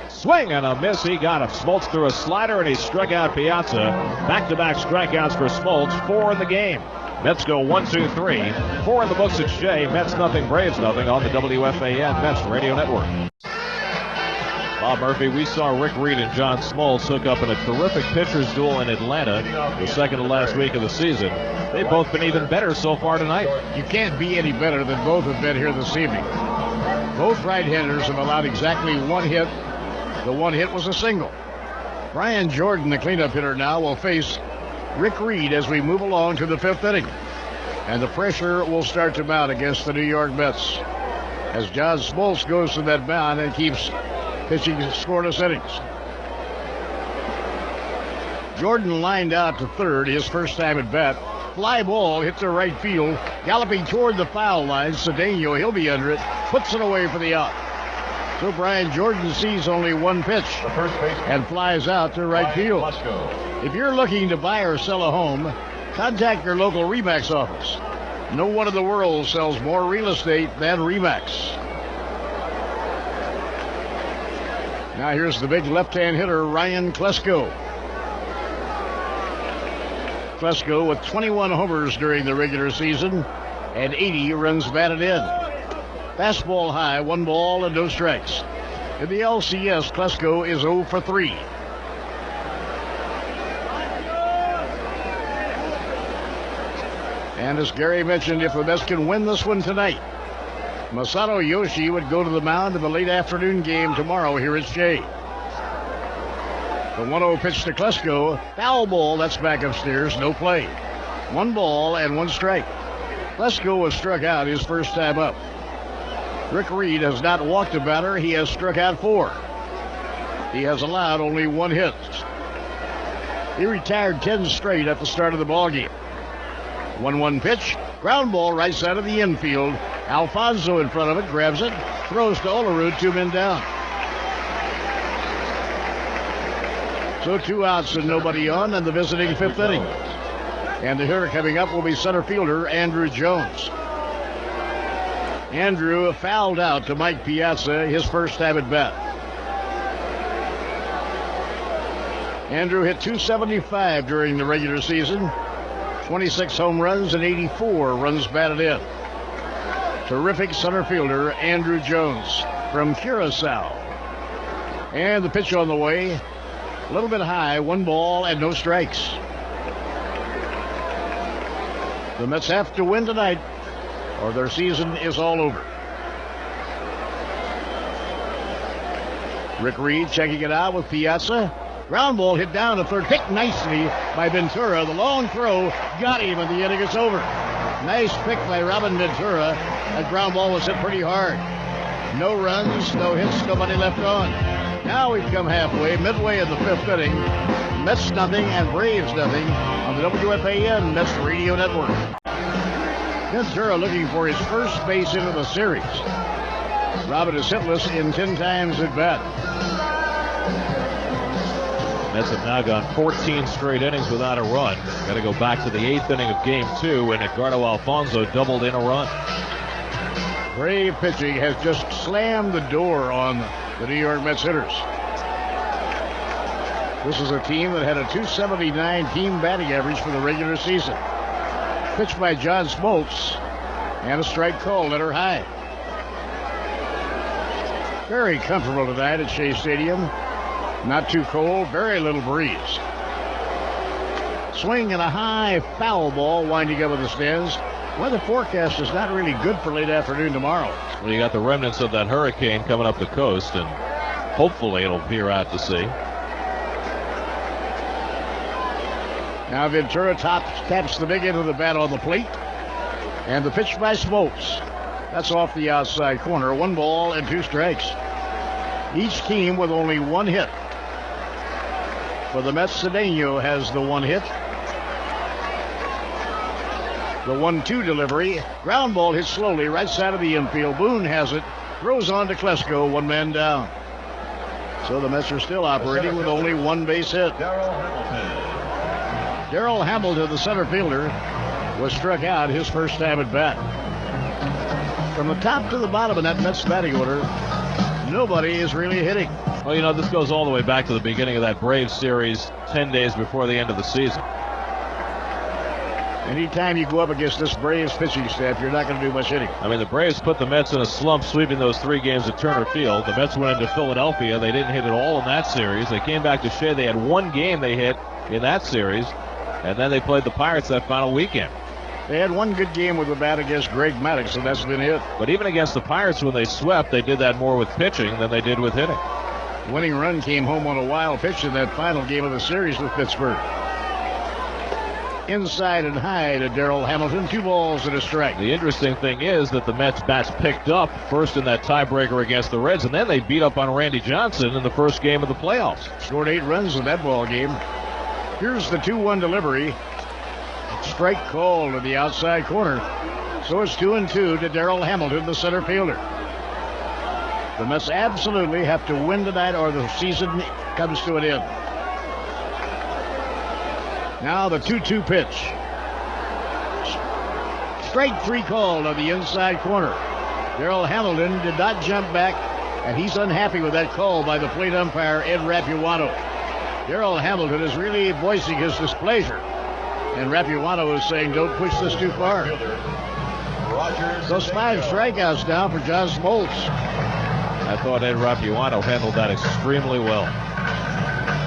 Swing and a miss. He got him. Smoltz threw a slider, and he struck out Piazza. Back-to-back strikeouts for Smoltz. 4 in the game. Mets go 1-2-3. 4 in the books at Shea. Mets nothing, Braves nothing on the WFAN Mets Radio Network. Bob Murphy, we saw Rick Reed and John Smoltz hook up in a terrific pitcher's duel in Atlanta the second to last week of the season. They've both been even better so far tonight. You can't be any better than both have been here this evening. Both right-handers have allowed exactly 1 hit. The 1 hit was a single. Brian Jordan, the cleanup hitter now, will face Rick Reed as we move along to the 5th inning. And the pressure will start to mount against the New York Mets as John Smoltz goes to that mound and keeps pitching scoreless innings. Jordan lined out to 3rd, his first time at bat. Fly ball hit to right field. Galloping toward the foul line, Cedeno, he'll be under it. Puts it away for the out. So Brian Jordan sees only 1 pitch and flies out to right field. If you're looking to buy or sell a home, contact your local RE/MAX office. No one in the world sells more real estate than RE/MAX. Now here's the big left-hand hitter, Ryan Klesko. Klesko with 21 homers during the regular season and 80 runs batted in. Fastball high, 1 ball and no strikes. In the LCS, Klesko is 0 for 3. And as Gary mentioned, if the Mets can win this one tonight, Masato Yoshi would go to the mound in the late afternoon game tomorrow here at Shea. The 1-0 pitch to Klesko. Foul ball. That's back upstairs. No play. 1 ball and 1 strike. Klesko was struck out his first time up. Rick Reed has not walked a batter. He has struck out 4. He has allowed only 1 hit. He retired 10 straight at the start of the ballgame. 1-1 pitch. Ground ball right side of the infield. Alfonso in front of it. Grabs it. Throws to Olerud. 2 men down. So 2 outs and nobody on in the visiting 5th inning. And the hitter coming up will be center fielder Andrew Jones. Andrew fouled out to Mike Piazza, his first time at bat. Andrew hit .275 during the regular season. 26 home runs and 84 runs batted in. Terrific center fielder Andrew Jones from Curacao. And the pitch on the way. A little bit high, 1 ball and no strikes. The Mets have to win tonight or their season is all over. Rick Reed checking it out with Piazza. Ground ball hit down to third. Picked nicely by Ventura. The long throw got him and the inning is over. Nice pick by Robin Ventura. That ground ball was hit pretty hard. No runs, no hits, nobody left on. Now we've come halfway, midway in the 5th inning. Mets nothing and Braves nothing on the WFAN Mets Radio Network. Ventura looking for his first base hit of the series. Robin is hitless in 10 times at bat. Mets have now gone 14 straight innings without a run. Got to go back to the 8th inning of Game 2 when Edgardo Alfonso doubled in a run. Brave pitching has just slammed the door on the New York Mets hitters. This is a team that had a .279 team batting average for the regular season. Pitched by John Smoltz and a strike call let her high. Very comfortable tonight at Shea Stadium. Not too cold, very little breeze. Swing and a high foul ball winding up in the stands. Weather forecast is not really good for late afternoon tomorrow. Well, you got the remnants of that hurricane coming up the coast, and hopefully it'll veer out to sea. Now Ventura taps the big end of the bat on the plate. And the pitch by Smoltz. That's off the outside corner. 1 ball and 2 strikes. Each team with only 1 hit. For the Mets, Cedeno has the 1 hit. The 1-2 delivery. Ground ball hit slowly right side of the infield. Boone has it. Throws on to Klesko. 1 man down. So the Mets are still operating with only 1 base hit. Darrell Hamilton, the center fielder, was struck out his first time at bat. From the top to the bottom of that Mets batting order, nobody is really hitting. Well, you know, this goes all the way back to the beginning of that Braves series 10 days before the end of the season. Anytime you go up against this Braves pitching staff, you're not going to do much hitting. I mean, the Braves put the Mets in a slump sweeping those 3 games at Turner Field. The Mets went into Philadelphia. They didn't hit at all in that series. They came back to Shea. They had 1 game they hit in that series, and then they played the Pirates that final weekend. They had 1 good game with the bat against Greg Maddux, and that's been it. But even against the Pirates, when they swept, they did that more with pitching than they did with hitting. Winning run came home on a wild pitch in that final game of the series with Pittsburgh. Inside and high to Darrell Hamilton. 2 balls and a strike. The interesting thing is that the Mets bats picked up first in that tiebreaker against the Reds, and then they beat up on Randy Johnson in the first game of the playoffs. Scored 8 runs in that ball game. Here's the 2-1 delivery. Strike call to the outside corner. So it's 2-2 to Darrell Hamilton, the center fielder. The Mets absolutely have to win tonight or the season comes to an end. Now the 2-2 pitch. Strike 3 call to the inside corner. Darrell Hamilton did not jump back, and he's unhappy with that call by the plate umpire, Ed Rapuano. Darrell Hamilton is really voicing his displeasure, and Rapuano is saying, don't push this too far. Those 5 strikeouts now for John Smoltz. I thought Ed Rapuano handled that extremely well.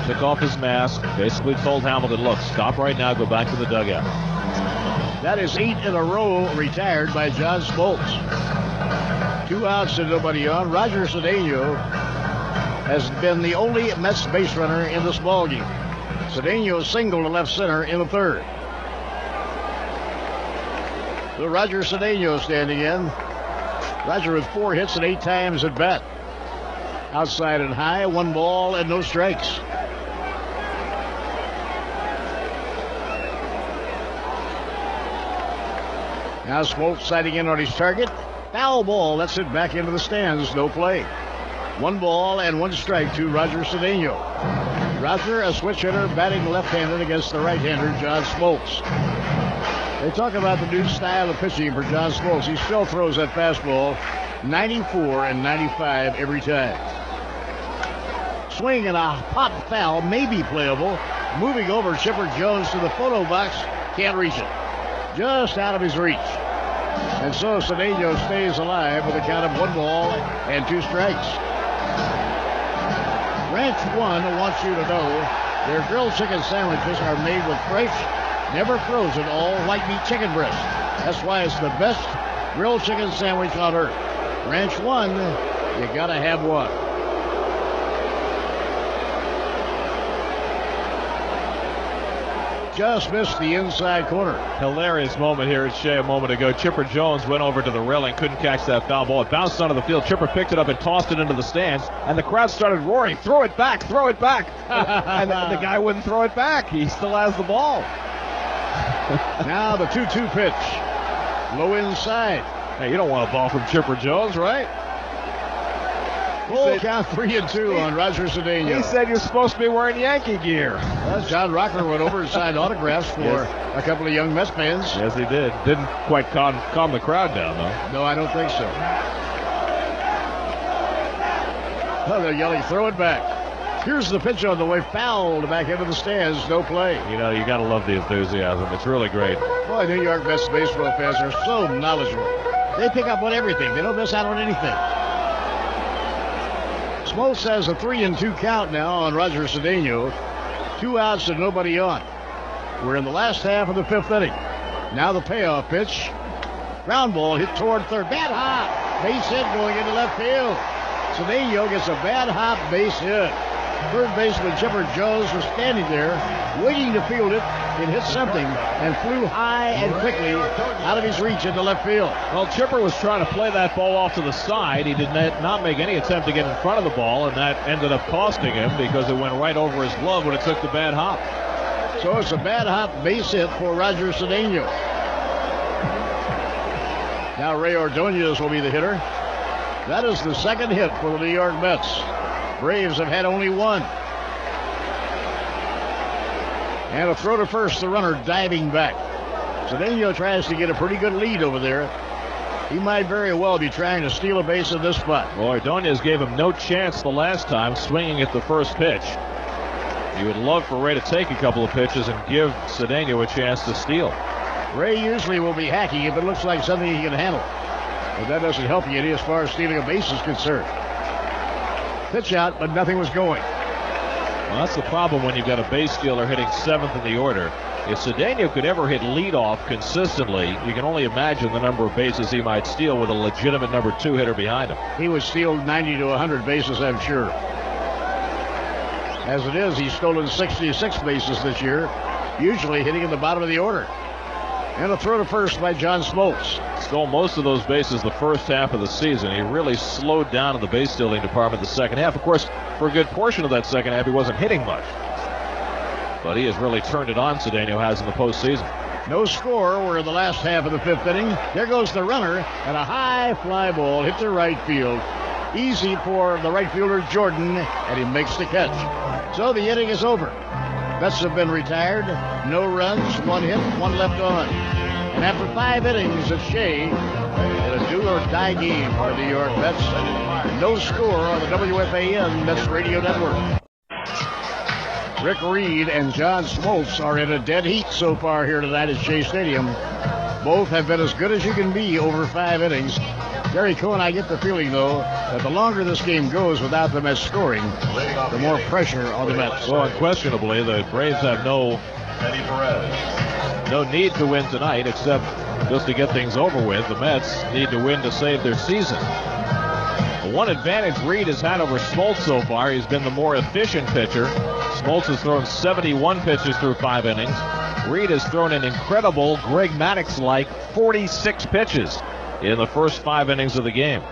Took off his mask, basically told Hamilton, look, stop right now, go back to the dugout. That is 8 in a row retired by John Smoltz. 2 outs and nobody on. Roger Cedeno has been the only Mets base runner in this ballgame. Cedeno singled to left center in the third. So Roger Cedeno standing in. Roger with 4 hits and 8 times at bat. Outside and high, 1 ball and no strikes. Now Smoltz sighting in on his target. Foul ball. That's it back into the stands. No play. 1 ball and 1 strike to Roger Cedeno. Roger, a switch hitter, batting left-handed against the right-hander, John Smoltz. They talk about the new style of pitching for John Smoltz. He still throws that fastball 94 and 95 every time. Swing and a pop foul may be playable. Moving over Chipper Jones to the photo box. Can't reach it. Just out of his reach. And so Cedeno stays alive with a count of 1 ball and 2 strikes. Ranch 1 wants you to know their grilled chicken sandwiches are made with fresh, never frozen, all white meat chicken breast. That's why it's the best grilled chicken sandwich on earth. Ranch 1, you gotta have one. Just missed the inside corner. Hilarious moment here at Shea a moment ago. Chipper Jones went over to the railing, couldn't catch that foul ball. It bounced onto the field. Chipper picked it up and tossed it into the stands, and the crowd started roaring, "Throw it back, throw it back." And the guy wouldn't throw it back. He still has the ball. Now the 2-2 pitch. Low inside. Hey, you don't want a ball from Chipper Jones, right? Full count 3-2 on Roger Cedeno. He said you're supposed to be wearing Yankee gear. Well, John Rocker went over and signed autographs for a couple of young Mets fans. Yes, he did. Didn't quite calm the crowd down, though. No, I don't think so. Oh, they're yelling, "Throw it back." Here's the pitch on the way, fouled back into the stands, no play. You know, you got to love the enthusiasm. It's really great. Boy, New York Mets baseball fans are so knowledgeable. They pick up on everything. They don't miss out on anything. Smoltz has a 3-2 count now on Roger Cedeno. 2 outs and nobody on. We're in the last half of the 5th inning. Now the payoff pitch. Ground ball hit toward third. Bad hop. Base hit going into left field. Cedeno gets a bad hop base hit. Third baseman Chipper Jones was standing there waiting to field it. It hit something and flew high and quickly out of his reach into left field. Well, Chipper was trying to play that ball off to the side. He did not make any attempt to get in front of the ball, and that ended up costing him because it went right over his glove when it took the bad hop. So it's a bad hop base hit for Roger Cedeno. Now Ray Ordonez will be the hitter. That is the 2nd hit for the New York Mets. Braves have had only 1. And a throw to first, the runner diving back. Cedeno tries to get a pretty good lead over there. He might very well be trying to steal a base in this spot. Well, Ordonez gave him no chance the last time, swinging at the first pitch. You would love for Ray to take a couple of pitches and give Cedeno a chance to steal. Ray usually will be hacking if it looks like something he can handle. But that doesn't help you any as far as stealing a base is concerned. Pitch out, but nothing was going. Well, that's the problem when you've got a base stealer hitting 7th in the order. If Cedeno could ever hit leadoff consistently, you can only imagine the number of bases he might steal with a legitimate number 2 hitter behind him. He would steal 90 to 100 bases, I'm sure. As it is, he's stolen 66 bases this year, usually hitting in the bottom of the order. And a throw to first by John Smoltz. Stole most of those bases the first half of the season. He really slowed down in the base stealing department the second half. Of course, for a good portion of that second half, he wasn't hitting much. But he has really turned it on, Cedeno has in the postseason. No score. We're in the last half of the 5th inning. There goes the runner, and a high fly ball hit to right field. Easy for the right fielder, Jordan, and he makes the catch. So the inning is over. Mets have been retired. No runs, 1 hit, 1 left on. And after 5 innings at Shea, in a do-or-die game for the New York Mets, no score on the WFAN Mets Radio Network. Rick Reed and John Smoltz are in a dead heat so far here tonight at Shea Stadium. Both have been as good as you can be over 5 innings. Gary Cohen, I get the feeling, though, that the longer this game goes without the Mets scoring, the more pressure on the Mets. Well, unquestionably, the Braves have no need to win tonight except just to get things over with. The Mets need to win to save their season. A one advantage Reed has had over Smoltz so far, he's been the more efficient pitcher. Smoltz has thrown 71 pitches through 5 innings. Reed has thrown an incredible Greg Maddux-like 46 pitches in the first 5 innings of the game.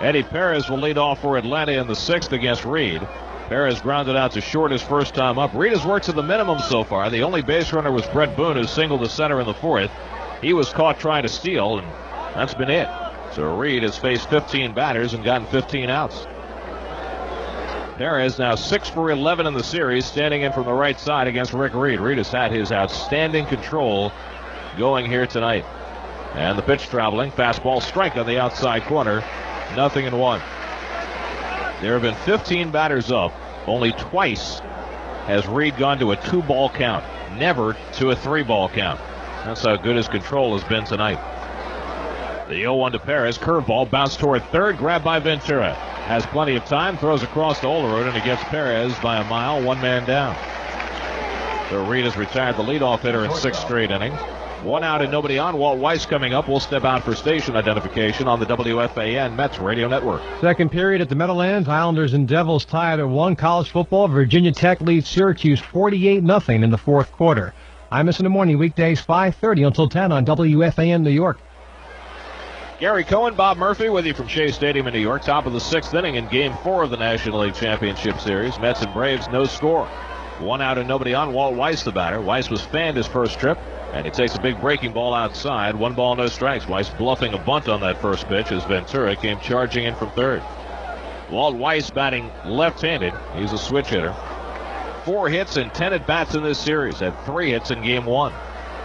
Eddie Perez will lead off for Atlanta in the 6th against Reed. Perez grounded out to short his first time up. Reed has worked to the minimum so far. The only base runner was Brett Boone, who singled to center in the 4th. He was caught trying to steal, and that's been it. So Reed has faced 15 batters and gotten 15 outs. Perez now 6 for 11 in the series, standing in from the right side against Rick Reed. Reed has had his outstanding control going here tonight. And the pitch traveling, fastball strike on the outside corner, 0-1. There have been 15 batters up. Only twice has Reed gone to a 2-ball count, never to a 3-ball count. That's how good his control has been tonight. The 0-1 to Perez. Curveball bounced toward third. Grabbed by Ventura. Has plenty of time. Throws across to Olerud, and it gets Perez by a mile. 1 man down. So Reed has retired the leadoff hitter in 6 straight innings. 1 out and nobody on. Walt Weiss coming up. We'll step out for station identification on the WFAN Mets Radio Network. Second period at the Meadowlands. Islanders and Devils tied at 1. College football. Virginia Tech leads Syracuse 48-0 in the 4th quarter. Imus in the morning, weekdays 5:30 until 10 on WFAN New York. Gary Cohen, Bob Murphy with you from Shea Stadium in New York. Top of the 6th inning in Game 4 of the National League Championship Series. Mets and Braves, no score. 1 out and nobody on. Walt Weiss the batter. Weiss was fanned his first trip, and he takes a big breaking ball outside. 1 ball, no strikes. Weiss bluffing a bunt on that first pitch as Ventura came charging in from third. Walt Weiss batting left-handed. He's a switch hitter. 4 hits and 10 at-bats in this series. Had 3 hits in Game 1.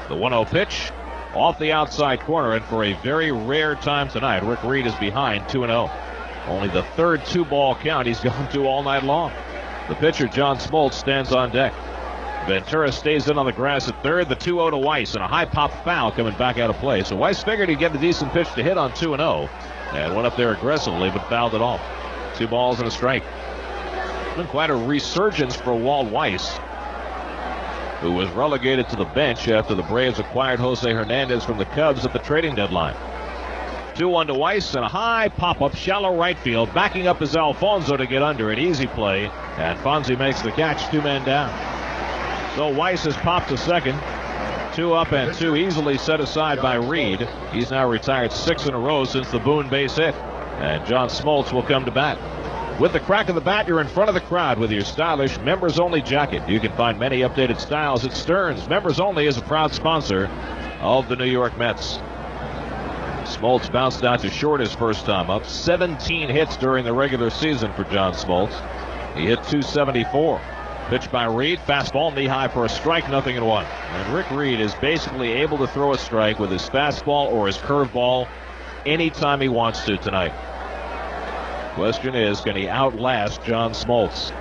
The 1-0 pitch off the outside corner, and for a very rare time tonight, Rick Reed is behind 2-0. Only the 3rd 2-ball count he's gone to all night long. The pitcher, John Smoltz, stands on deck. Ventura stays in on the grass at third. The 2-0 to Weiss, and a high pop foul coming back out of play. So Weiss figured he'd get a decent pitch to hit on 2-0, and went up there aggressively, but fouled it off. 2 balls and a strike. Been quite a resurgence for Walt Weiss, who was relegated to the bench after the Braves acquired Jose Hernandez from the Cubs at the trading deadline. 2-1 to Weiss, and a high pop-up, shallow right field. Backing up is Alfonso to get under it. Easy play, and Fonzie makes the catch. 2 men down. So Weiss has popped to second. 2 up and 2 easily set aside by Reed. He's now retired 6 in a row since the Boone base hit. And John Smoltz will come to bat. With the crack of the bat, you're in front of the crowd with your stylish members-only jacket. You can find many updated styles at Stearns. Members Only is a proud sponsor of the New York Mets. Smoltz bounced out to short his first time up. 17 hits during the regular season for John Smoltz. He hit .274. Pitched by Reed. Fastball knee-high for a strike, 0-1. And Rick Reed is basically able to throw a strike with his fastball or his curveball anytime he wants to tonight. Question is, can he outlast John Smoltz?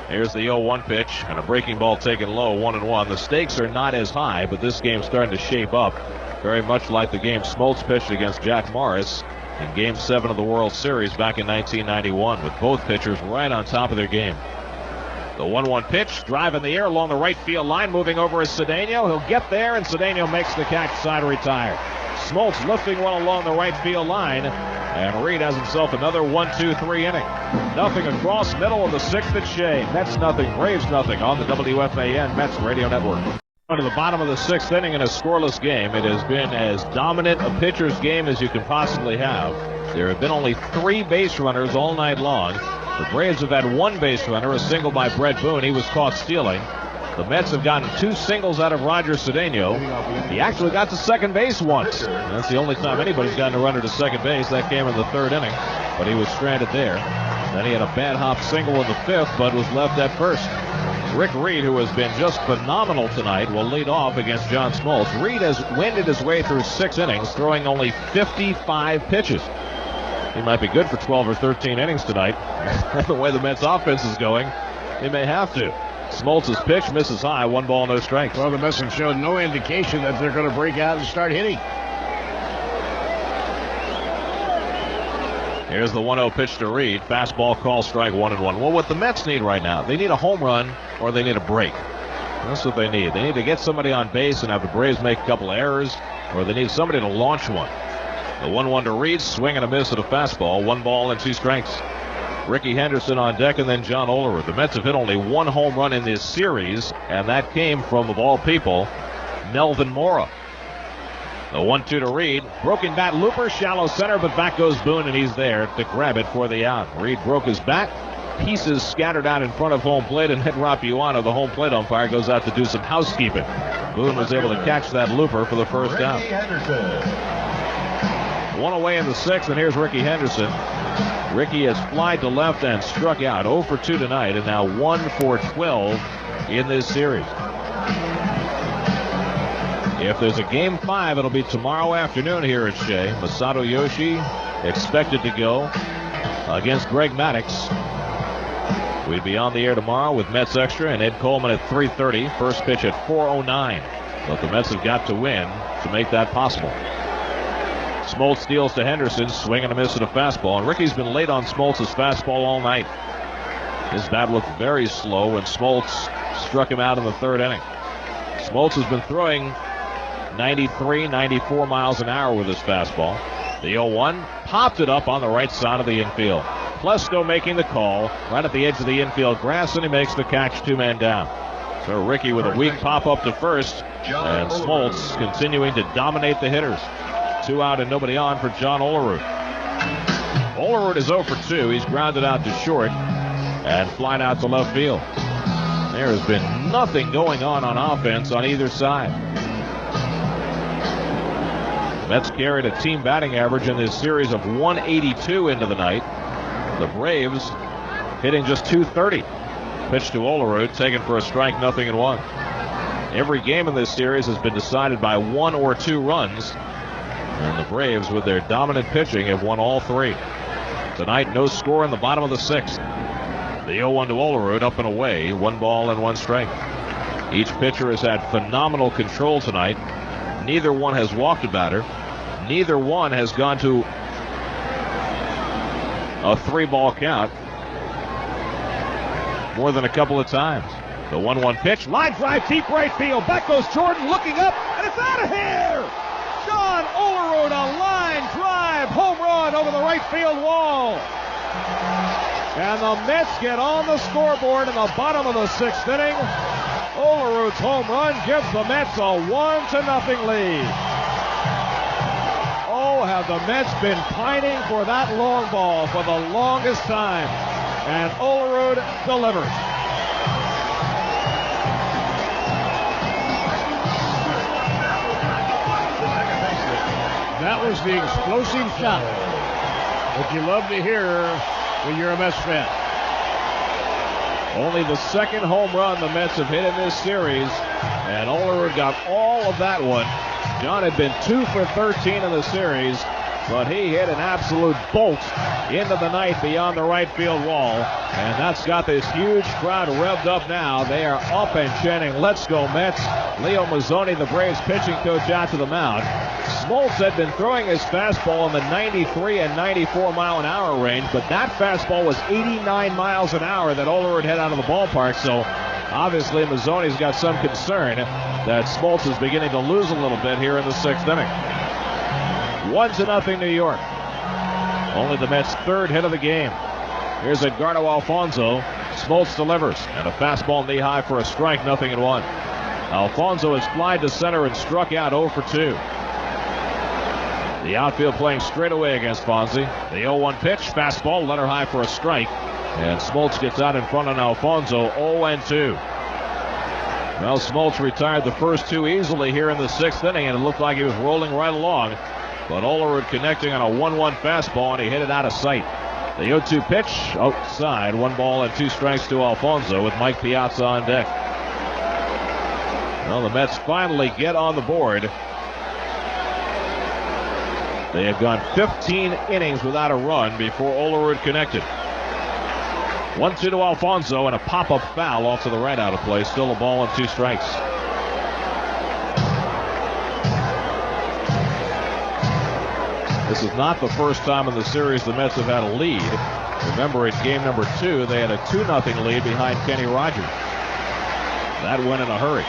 Here's the 0-1 pitch, and a breaking ball taken low, 1-1. The stakes are not as high, but this game's starting to shape up very much like the game Smoltz pitched against Jack Morris in Game 7 of the World Series back in 1991, with both pitchers right on top of their game. The 1-1 pitch, drive in the air along the right field line, moving over is Cedeno. He'll get there, and Cedeno makes the catch, side retired. Smoltz lifting one along the right field line, and Reed has himself another 1-2-3 inning. Nothing across, middle of the 6th at Shea. Mets nothing, Braves nothing on the WFAN Mets Radio Network. To the bottom of the 6th inning in a scoreless game. It has been as dominant a pitcher's game as you can possibly have. There have been only 3 base runners all night long. The Braves have had 1 base runner, a single by Brett Boone. He was caught stealing. The Mets have gotten 2 singles out of Roger Cedeno. He actually got to second base once. And that's the only time anybody's gotten a runner to second base. That came in the 3rd inning, but he was stranded there. Then he had a bad hop single in the 5th, but was left at first. Rick Reed, who has been just phenomenal tonight, will lead off against John Smoltz. Reed has winded his way through 6 innings, throwing only 55 pitches. He might be good for 12 or 13 innings tonight. The way the Mets offense is going, he may have to. Smoltz's pitch misses high, 1 ball, no strikes. Well, the Mets have shown no indication that they're going to break out and start hitting. Here's the 1-0 pitch to Reed. Fastball, call, strike, 1-1. Well, what the Mets need right now, they need a home run or they need a break. That's what they need. They need to get somebody on base and have the Braves make a couple of errors, or they need somebody to launch one. The 1-1 to Reed, swing and a miss at a fastball. 1 ball and 2 strikes. Ricky Henderson on deck, and then John Olerud. The Mets have hit only 1 home run in this series, and that came from, of all people, Melvin Mora. The 1-2 to Reed. Broken bat looper, shallow center, but back goes Boone, and he's there to grab it for the out. Reed broke his bat. Pieces scattered out in front of home plate, and Ed Rapuano, the home plate umpire, goes out to do some housekeeping. Boone was able to catch that looper for the first out. 1 away in the 6th, and here's Ricky Henderson. Ricky has flied to left and struck out. 0 for 2 tonight, and now 1 for 12 in this series. If there's a Game 5, it'll be tomorrow afternoon here at Shea. Masato Yoshi expected to go against Greg Maddux. We'd be on the air tomorrow with Mets Extra and Ed Coleman at 3:30. First pitch at 4:09. But the Mets have got to win to make that possible. Smoltz steals to Henderson, swing and a miss at a fastball. And Ricky's been late on Smoltz's fastball all night. His bat looked very slow, and Smoltz struck him out in the 3rd inning. Smoltz has been throwing 93, 94 miles an hour with his fastball. The 0-1 popped it up on the right side of the infield. Plesto making the call right at the edge of the infield grass, and he makes the catch, 2 men down. So Ricky with a weak pop up to first, and Smoltz continuing to dominate the hitters. 2 out and nobody on for John Olerud. Olerud is 0 for 2. He's grounded out to short and flying out to left field. There has been nothing going on offense on either side. The Mets carried a team batting average in this series of 182 into the night. The Braves hitting just 230. Pitch to Olerud, taken for a strike, 0-1. Every game in this series has been decided by 1 or 2 runs. And the Braves, with their dominant pitching, have won all 3. Tonight, no score in the bottom of the 6th. The 0-1 to Olerud, up and away, 1 ball and 1 strike. Each pitcher has had phenomenal control tonight. Neither one has walked a batter. Neither one has gone to a 3-ball count more than a couple of times. The 1-1 pitch, line drive, deep right field. Back goes Jordan, looking up, and it's out of here! John Olerud, a line drive home run over the right field wall. And the Mets get on the scoreboard in the bottom of the 6th inning. Olerud's home run gives the Mets a 1-0 lead. Oh, have the Mets been pining for that long ball for the longest time. And Olerud delivers. That was the explosive shot that you love to hear when you're a Mets fan. Only the 2nd home run the Mets have hit in this series, and Olerud got all of that one. John had been 2 for 13 in the series, but he hit an absolute bolt into the night beyond the right field wall, and that's got this huge crowd revved up now. They are up and chanting, "Let's go Mets." Leo Mazzoni, the Braves pitching coach, out to the mound. Smoltz had been throwing his fastball in the 93 and 94 mile an hour range, but that fastball was 89 miles an hour that Olerud hit out of the ballpark, so obviously Mazzoni's got some concern that Smoltz is beginning to lose a little bit here in the 6th inning. 1-0 New York. Only the Mets' 3rd hit of the game. Here's Edgardo Alfonso. Smoltz delivers, and a fastball knee high for a strike, 0-1. Alfonso has flied to center and struck out 0 for 2. The outfield playing straight away against Fonzie. The 0-1 pitch, fastball, letter high for a strike. And Smoltz gets out in front on Alfonso, 0-2. Well, Smoltz retired the first 2 easily here in the 6th inning, and it looked like he was rolling right along. But Olerud connecting on a 1-1 fastball, and he hit it out of sight. The 0-2 pitch, outside, 1 ball and 2 strikes to Alfonso with Mike Piazza on deck. Well, the Mets finally get on the board. They have gone 15 innings without a run before Olerud connected. 1-2 to Alfonso, and a pop-up foul off to the right out of play. Still a ball and 2 strikes. This is not the first time in the series the Mets have had a lead. Remember, in game number 2, they had a 2-0 lead behind Kenny Rogers. That went in a hurry.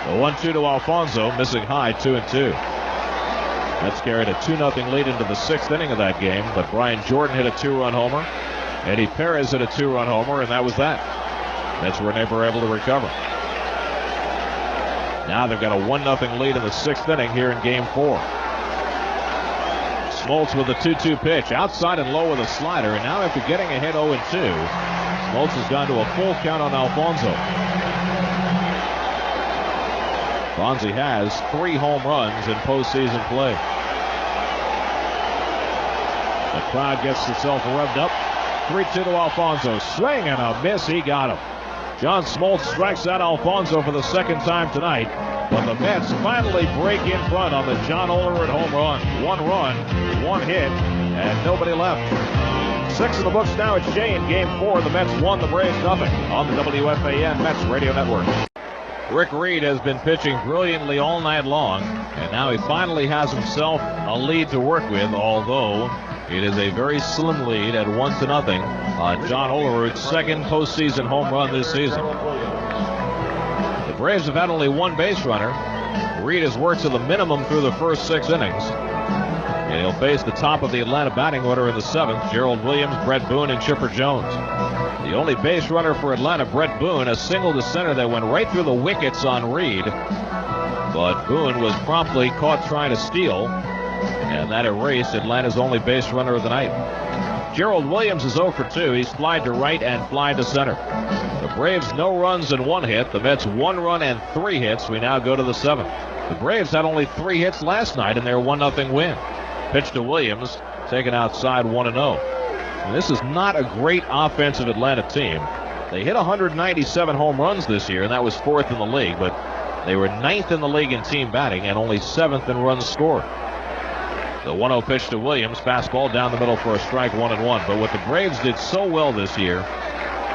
The 1-2 to Alfonso, missing high, 2-2. Mets carried a 2-0 lead into the 6th inning of that game, but Brian Jordan hit a 2-run homer. Eddie Perez hit a 2-run homer, and that was that. Mets were never able to recover. Now they've got a 1-0 lead in the 6th inning here in Game 4. Smoltz with a 2-2 pitch, outside and low with a slider, and now after getting ahead 0-2, Smoltz has gone to a full count on Alfonso. Fonzie has 3 home runs in postseason play. The crowd gets itself revved up. 3-2 to Alfonso. Swing and a miss. He got him. John Smoltz strikes out Alfonso for the 2nd time tonight. But the Mets finally break in front on the John Olerud home run. 1 run, 1 hit, and nobody left. 6 in the books now. It's Jay in Game 4. The Mets won, the Braves nothing on the WFAN Mets Radio Network. Rick Reed has been pitching brilliantly all night long, and now he finally has himself a lead to work with, although it is a very slim lead at 1-0 on John Olerud's 2nd postseason home run this season. The Braves have had only 1 base runner. Reed has worked to the minimum through the first 6 innings. And he'll face the top of the Atlanta batting order in the 7th, Gerald Williams, Brett Boone, and Chipper Jones. The only base runner for Atlanta, Brett Boone, a single to center that went right through the wickets on Reed. But Boone was promptly caught trying to steal, and that erased Atlanta's only base runner of the night. Gerald Williams is 0 for 2. He's flied to right and flied to center. The Braves no runs and 1 hit. The Mets 1 run and 3 hits. We now go to the 7th. The Braves had only 3 hits last night in their 1-0 win. Pitch to Williams, taken outside 1-0. And this is not a great offensive Atlanta team. They hit 197 home runs this year, and that was 4th in the league, but they were 9th in the league in team batting and only 7th in runs scored. The 1-0 pitch to Williams, fastball down the middle for a strike, 1-1. But what the Braves did so well this year,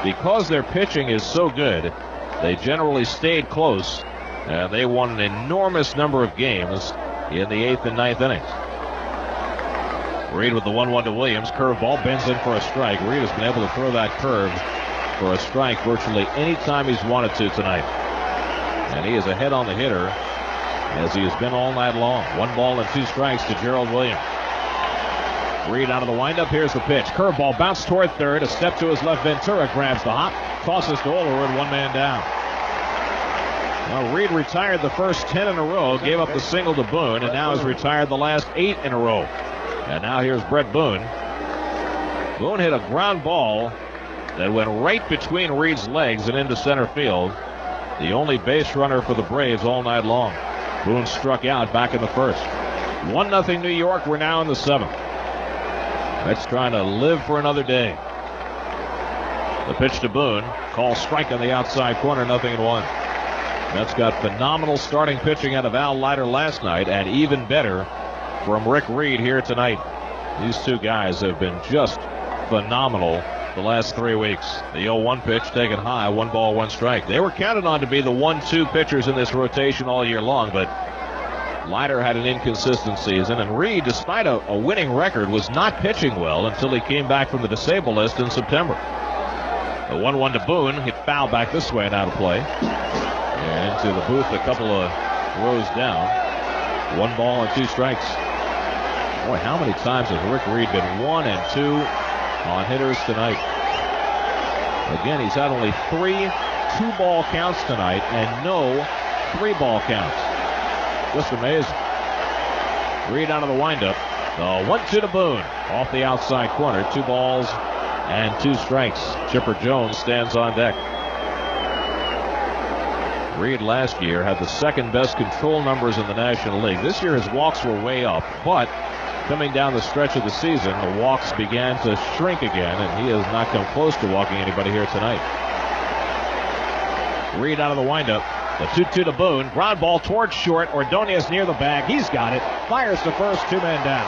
because their pitching is so good, they generally stayed close, and they won an enormous number of games in the 8th and 9th innings. Reed with the 1-1 to Williams. Curveball bends in for a strike. Reed has been able to throw that curve for a strike virtually any time he's wanted to tonight. And he is ahead on the hitter, as he has been all night long. 1 ball and 2 strikes to Gerald Williams. Reed out of the windup. Here's the pitch. Curveball bounced toward third. A step to his left. Ventura grabs the hop. Tosses to Olerud. 1 man down. Well, Reed retired the first 10 in a row. Gave up the single to Boone. And now has retired the last 8 in a row. And now here's Brett Boone. Boone hit a ground ball that went right between Reed's legs and into center field. The only base runner for the Braves all night long. Boone struck out back in the 1st. 1-0 New York. We're now in the 7th. Mets trying to live for another day. The pitch to Boone. Call strike on the outside corner. 0-1. Mets got phenomenal starting pitching out of Al Leiter last night, and even better from Rick Reed here tonight. These 2 guys have been just phenomenal the last 3 weeks. The 0-1 pitch taken high, 1 ball, 1 strike. They were counted on to be the 1-2 pitchers in this rotation all year long, but Leiter had an inconsistent season, and Reed, despite a winning record, was not pitching well until he came back from the disabled list in September. The 1-1 to Boone, hit foul back this way and out of play. And into the booth a couple of rows down. 1 ball and 2 strikes. Boy, how many times has Rick Reed been 1 and 2 on hitters tonight? Again, he's had only 3 2-ball counts tonight and no 3-ball counts. Just amazing. Reed out of the windup. The 1-2 to Boone. Off the outside corner. 2 balls and 2 strikes. Chipper Jones stands on deck. Reed last year had the 2nd best control numbers in the National League. This year his walks were way up, but coming down the stretch of the season, the walks began to shrink again, and he has not come close to walking anybody here tonight. Reed out of the windup. The 2-2 to Boone. Ground ball towards short. Ordonez near the bag. He's got it. Fires to first. 2 men down.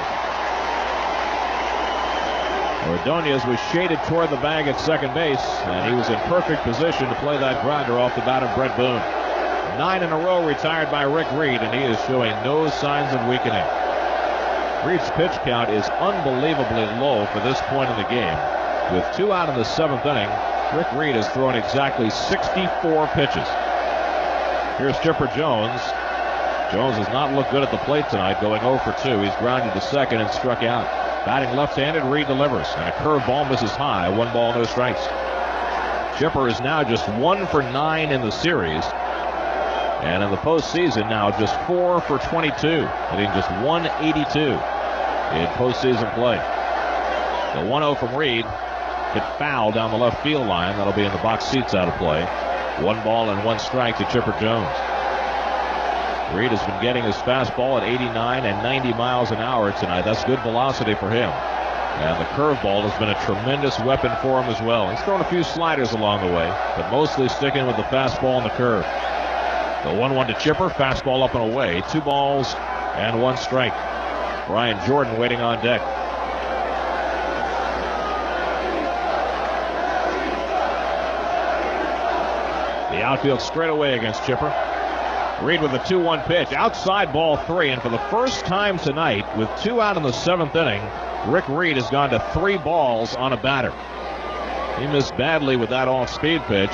Ordonez was shaded toward the bag at second base, and he was in perfect position to play that grinder off the bat of Brett Boone. 9 in a row retired by Rick Reed, and he is showing no signs of weakening. Reed's pitch count is unbelievably low for this point in the game. With 2 out in the 7th inning, Rick Reed has thrown exactly 64 pitches. Here's Chipper Jones. Jones has not looked good at the plate tonight, going 0 for 2. He's grounded to second and struck out. Batting left-handed, Reed delivers, and a curveball misses high. 1 ball, no strikes. Chipper is now just 1 for 9 in the series. And in the postseason now just 4 for 22, hitting just 182 in postseason play. The 1-0 from Reed hit foul down the left field line. That'll be in the box seats out of play. 1 ball and 1 strike to Chipper Jones. Reed has been getting his fastball at 89 and 90 miles an hour tonight. That's good velocity for him. And the curveball has been a tremendous weapon for him as well. He's thrown a few sliders along the way, but mostly sticking with the fastball and the curve. The 1-1 to Chipper, fastball up and away. 2 balls and 1 strike. Brian Jordan waiting on deck. The outfield straight away against Chipper. Reed with a 2-1 pitch. Outside ball 3, and for the first time tonight, with 2 out in the 7th inning, Rick Reed has gone to 3 balls on a batter. He missed badly with that off-speed pitch.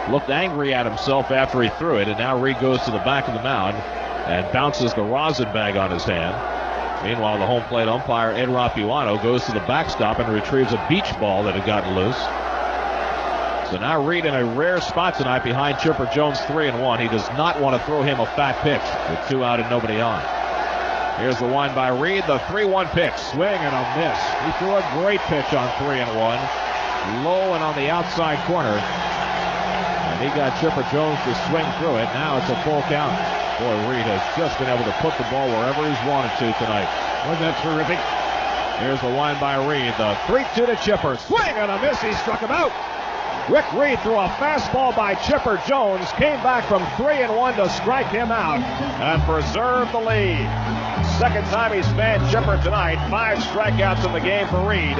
Looked angry at himself after he threw it, and now Reed goes to the back of the mound and bounces the rosin bag on his hand. Meanwhile, the home plate umpire, Ed Rapuano, goes to the backstop and retrieves a beach ball that had gotten loose. So now Reed in a rare spot tonight behind Chipper Jones, 3-1. He does not want to throw him a fat pitch with 2 out and nobody on. Here's the one by Reed, the 3-1 pitch. Swing and a miss. He threw a great pitch on 3-1. Low and on the outside corner. And he got Chipper Jones to swing through it. Now it's a full count. Boy, Reed has just been able to put the ball wherever he's wanted to tonight. Wasn't that terrific? Here's the line by Reed. The 3-2 to Chipper. Swing and a miss. He struck him out. Rick Reed threw a fastball by Chipper Jones. Came back from 3-1 to strike him out and preserve the lead. Second time he's fanned Chipper tonight. 5 strikeouts in the game for Reed.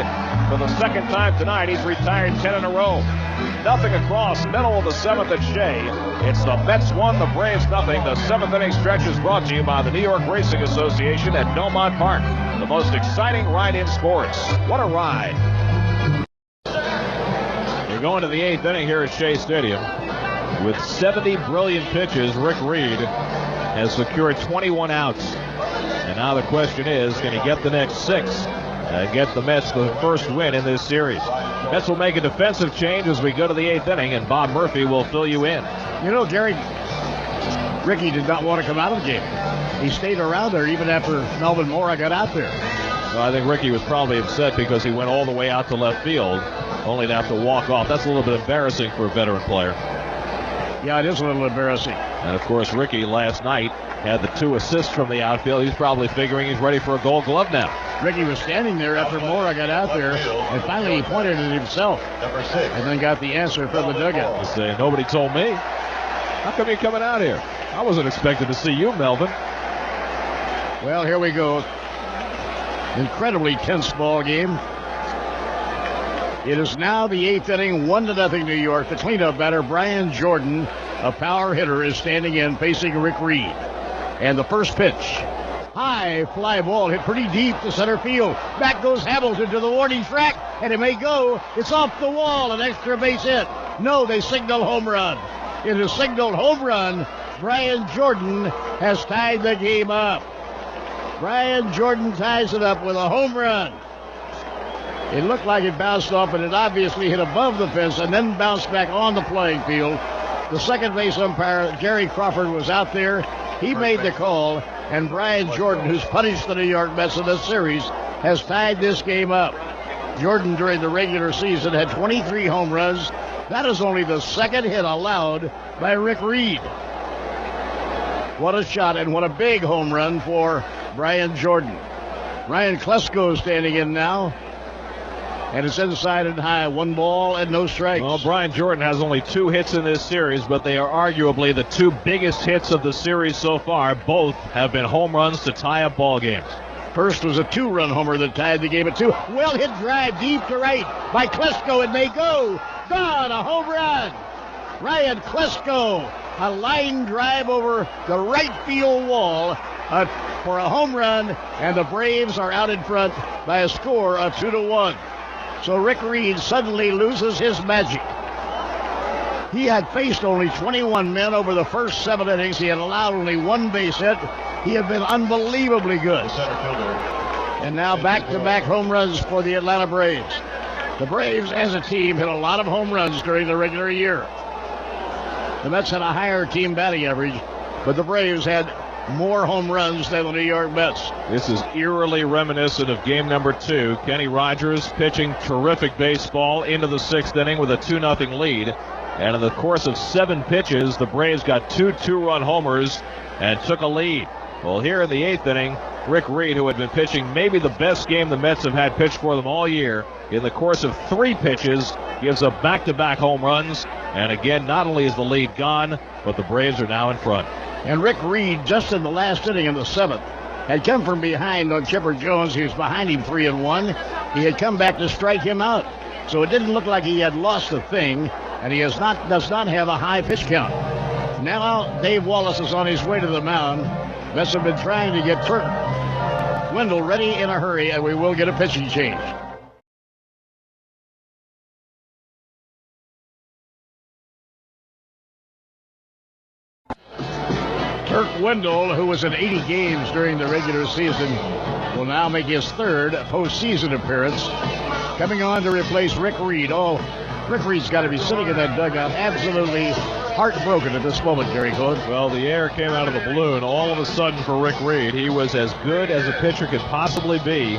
For the second time tonight, he's retired 10 in a row. Nothing across, middle of the 7th at Shea. It's the Mets 1, the Braves nothing. The 7th inning stretch is brought to you by the New York Racing Association at Belmont Park. The most exciting ride in sports. What a ride. You're going to the 8th inning here at Shea Stadium. With 70 brilliant pitches, Rick Reed has secured 21 outs. And now the question is, can he get the next 6 and get the Mets the first win in this series? Mets will make a defensive change as we go to the 8th inning, and Bob Murphy will fill you in. You know, Gary, Ricky did not want to come out of the game. He stayed around there even after Melvin Mora got out there. Well, I think Ricky was probably upset because he went all the way out to left field, only to have to walk off. That's a little bit embarrassing for a veteran player. Yeah, it is a little embarrassing. And, of course, Ricky last night had the 2 assists from the outfield. He's probably figuring he's ready for a Gold Glove now. Ricky was standing there after Mora got out there, and finally he pointed at himself and then got the answer from the dugout. He's saying, nobody told me. How come you're coming out here? I wasn't expecting to see you, Melvin. Well, here we go. Incredibly tense ball game. It is now the 8th inning, 1-0 New York. The cleanup batter, Brian Jordan, a power hitter, is standing in facing Rick Reed. And the first pitch, high fly ball hit pretty deep to center field. Back goes Hamilton to the warning track, and it may go. It's off the wall, an extra base hit. No, they signal home run. It is signaled home run. Brian Jordan has tied the game up. Brian Jordan ties it up with a home run. It looked like it bounced off, and it obviously hit above the fence and then bounced back on the playing field. The second base umpire, Gary Crawford, was out there. He made the call, and Brian Jordan, who's punished the New York Mets in this series, has tied this game up. Jordan, during the regular season, had 23 home runs. That is only the second hit allowed by Rick Reed. What a shot, and what a big home run for Brian Jordan. Ryan Klesko standing in now. And it's inside and high. 1 ball and no strikes. Well, Brian Jordan has only 2 hits in this series, but they are arguably the 2 biggest hits of the series so far. Both have been home runs to tie up ball games. First was a 2-run homer that tied the game at 2. Well hit drive deep to right by Klesko. It may go. Gone, a home run. Ryan Klesko, a line drive over the right field wall for a home run, and the Braves are out in front by a score of 2-1. So Rick Reed suddenly loses his magic. He had faced only 21 men over the first 7 innings. He had allowed only 1 base hit. He had been unbelievably good. And now back-to-back home runs for the Atlanta Braves. The Braves, as a team, hit a lot of home runs during the regular year. The Mets had a higher team batting average, but the Braves had more home runs than the New York Mets. This is eerily reminiscent of game number 2. Kenny Rogers pitching terrific baseball into the 6th inning with a 2-0 lead. And in the course of 7 pitches, the Braves got 2 2-run homers and took a lead. Well, here in the 8th inning, Rick Reed, who had been pitching maybe the best game the Mets have had pitched for them all year, in the course of 3 pitches, gives up back-to-back home runs. And again, not only is the lead gone, but the Braves are now in front. And Rick Reed, just in the last inning in the 7th, had come from behind on Chipper Jones. He was behind him 3-1. He had come back to strike him out. So it didn't look like he had lost a thing, and he does not have a high pitch count. Now Dave Wallace is on his way to the mound. Mets have been trying to get Turk Wendell ready in a hurry, and we will get a pitching change. Turk Wendell, who was in 80 games during the regular season, will now make his 3rd postseason appearance, coming on to replace Rick Reed. Oh, Rick Reed's got to be sitting in that dugout absolutely heartbroken at this moment, Gary Cohen. Well, the air came out of the balloon all of a sudden for Rick Reed. He was as good as a pitcher could possibly be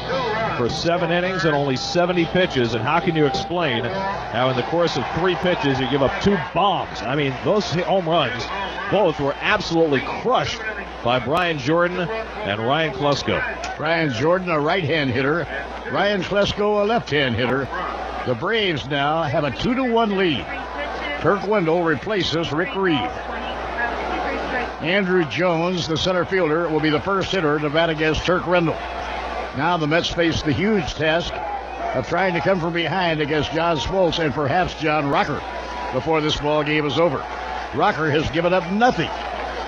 for 7 innings and only 70 pitches. And how can you explain how in the course of 3 pitches you give up 2 bombs? I mean, those home runs both were absolutely crushed by Brian Jordan and Ryan Klesko. Brian Jordan, a right-hand hitter. Ryan Klesko, a left-hand hitter. The Braves now have a 2-1 lead. Turk Wendell replaces Rick Reed. Andrew Jones, the center fielder, will be the first hitter to bat against Turk Wendell. Now the Mets face the huge task of trying to come from behind against John Smoltz and perhaps John Rocker before this ball game is over. Rocker has given up nothing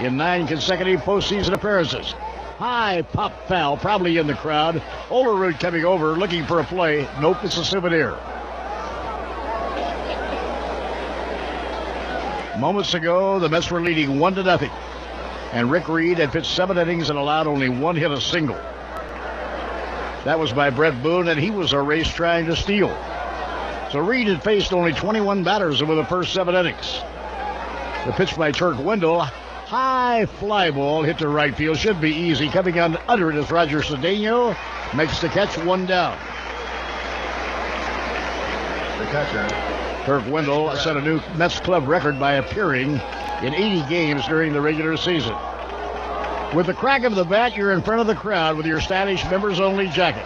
in 9 consecutive postseason appearances. High pop foul, probably in the crowd. Olerud coming over, looking for a play. Nope, it's a souvenir. Moments ago, the Mets were leading 1-0. And Rick Reed had pitched 7 innings and allowed only 1 hit, a single. That was by Brett Boone, and he was a race trying to steal. So Reed had faced only 21 batters over the first 7 innings. The pitch by Turk Wendell, high fly ball hit to right field. Should be easy. Coming on under it is Roger Cedeno. Makes the catch, 1 down. The catcher. Turk Wendell set a new Mets club record by appearing in 80 games during the regular season. With the crack of the bat, you're in front of the crowd with your stylish Members Only jacket.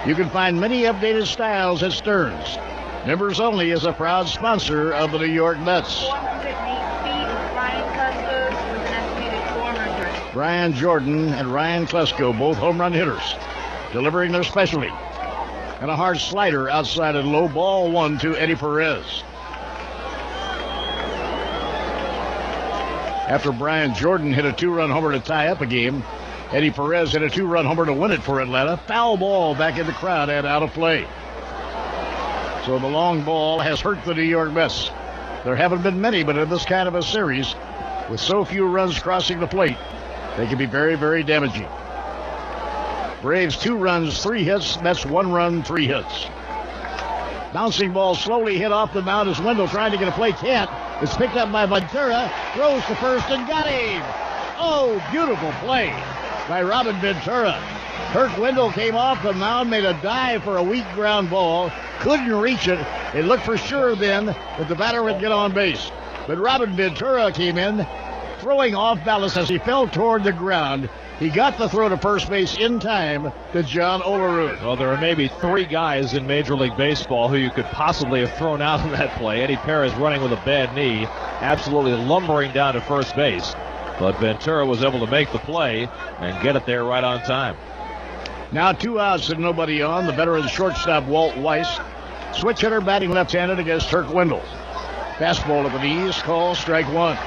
You can find many updated styles at Stearns. Members Only is a proud sponsor of the New York Mets. Brian Jordan and Ryan Klesko, both home run hitters, delivering their specialty. And a hard slider outside and low, ball 1 to Eddie Perez. After Brian Jordan hit a 2-run homer to tie up a game, Eddie Perez hit a 2-run homer to win it for Atlanta. Foul ball back in the crowd and out of play. So the long ball has hurt the New York Mets. There haven't been many, but in this kind of a series, with so few runs crossing the plate, they can be very, very damaging. Braves 2 runs, 3 hits. Mets 1 run, 3 hits. Bouncing ball slowly hit off the mound as Wendell trying to get a play. Can't. It's picked up by Ventura. Throws to first and got him. Oh, beautiful play by Robin Ventura. Turk Wendell came off the mound, made a dive for a weak ground ball. Couldn't reach it. It looked for sure then that the batter would get on base. But Robin Ventura came in, throwing off balance as he fell toward the ground. He got the throw to first base in time to John Olerud. Well, there are maybe 3 guys in Major League Baseball who you could possibly have thrown out in that play. Eddie Perez running with a bad knee, absolutely lumbering down to first base. But Ventura was able to make the play and get it there right on time. Now 2 outs and nobody on. The veteran shortstop Walt Weiss, switch hitter batting left-handed against Turk Wendell. Fastball to the knees, call strike 1.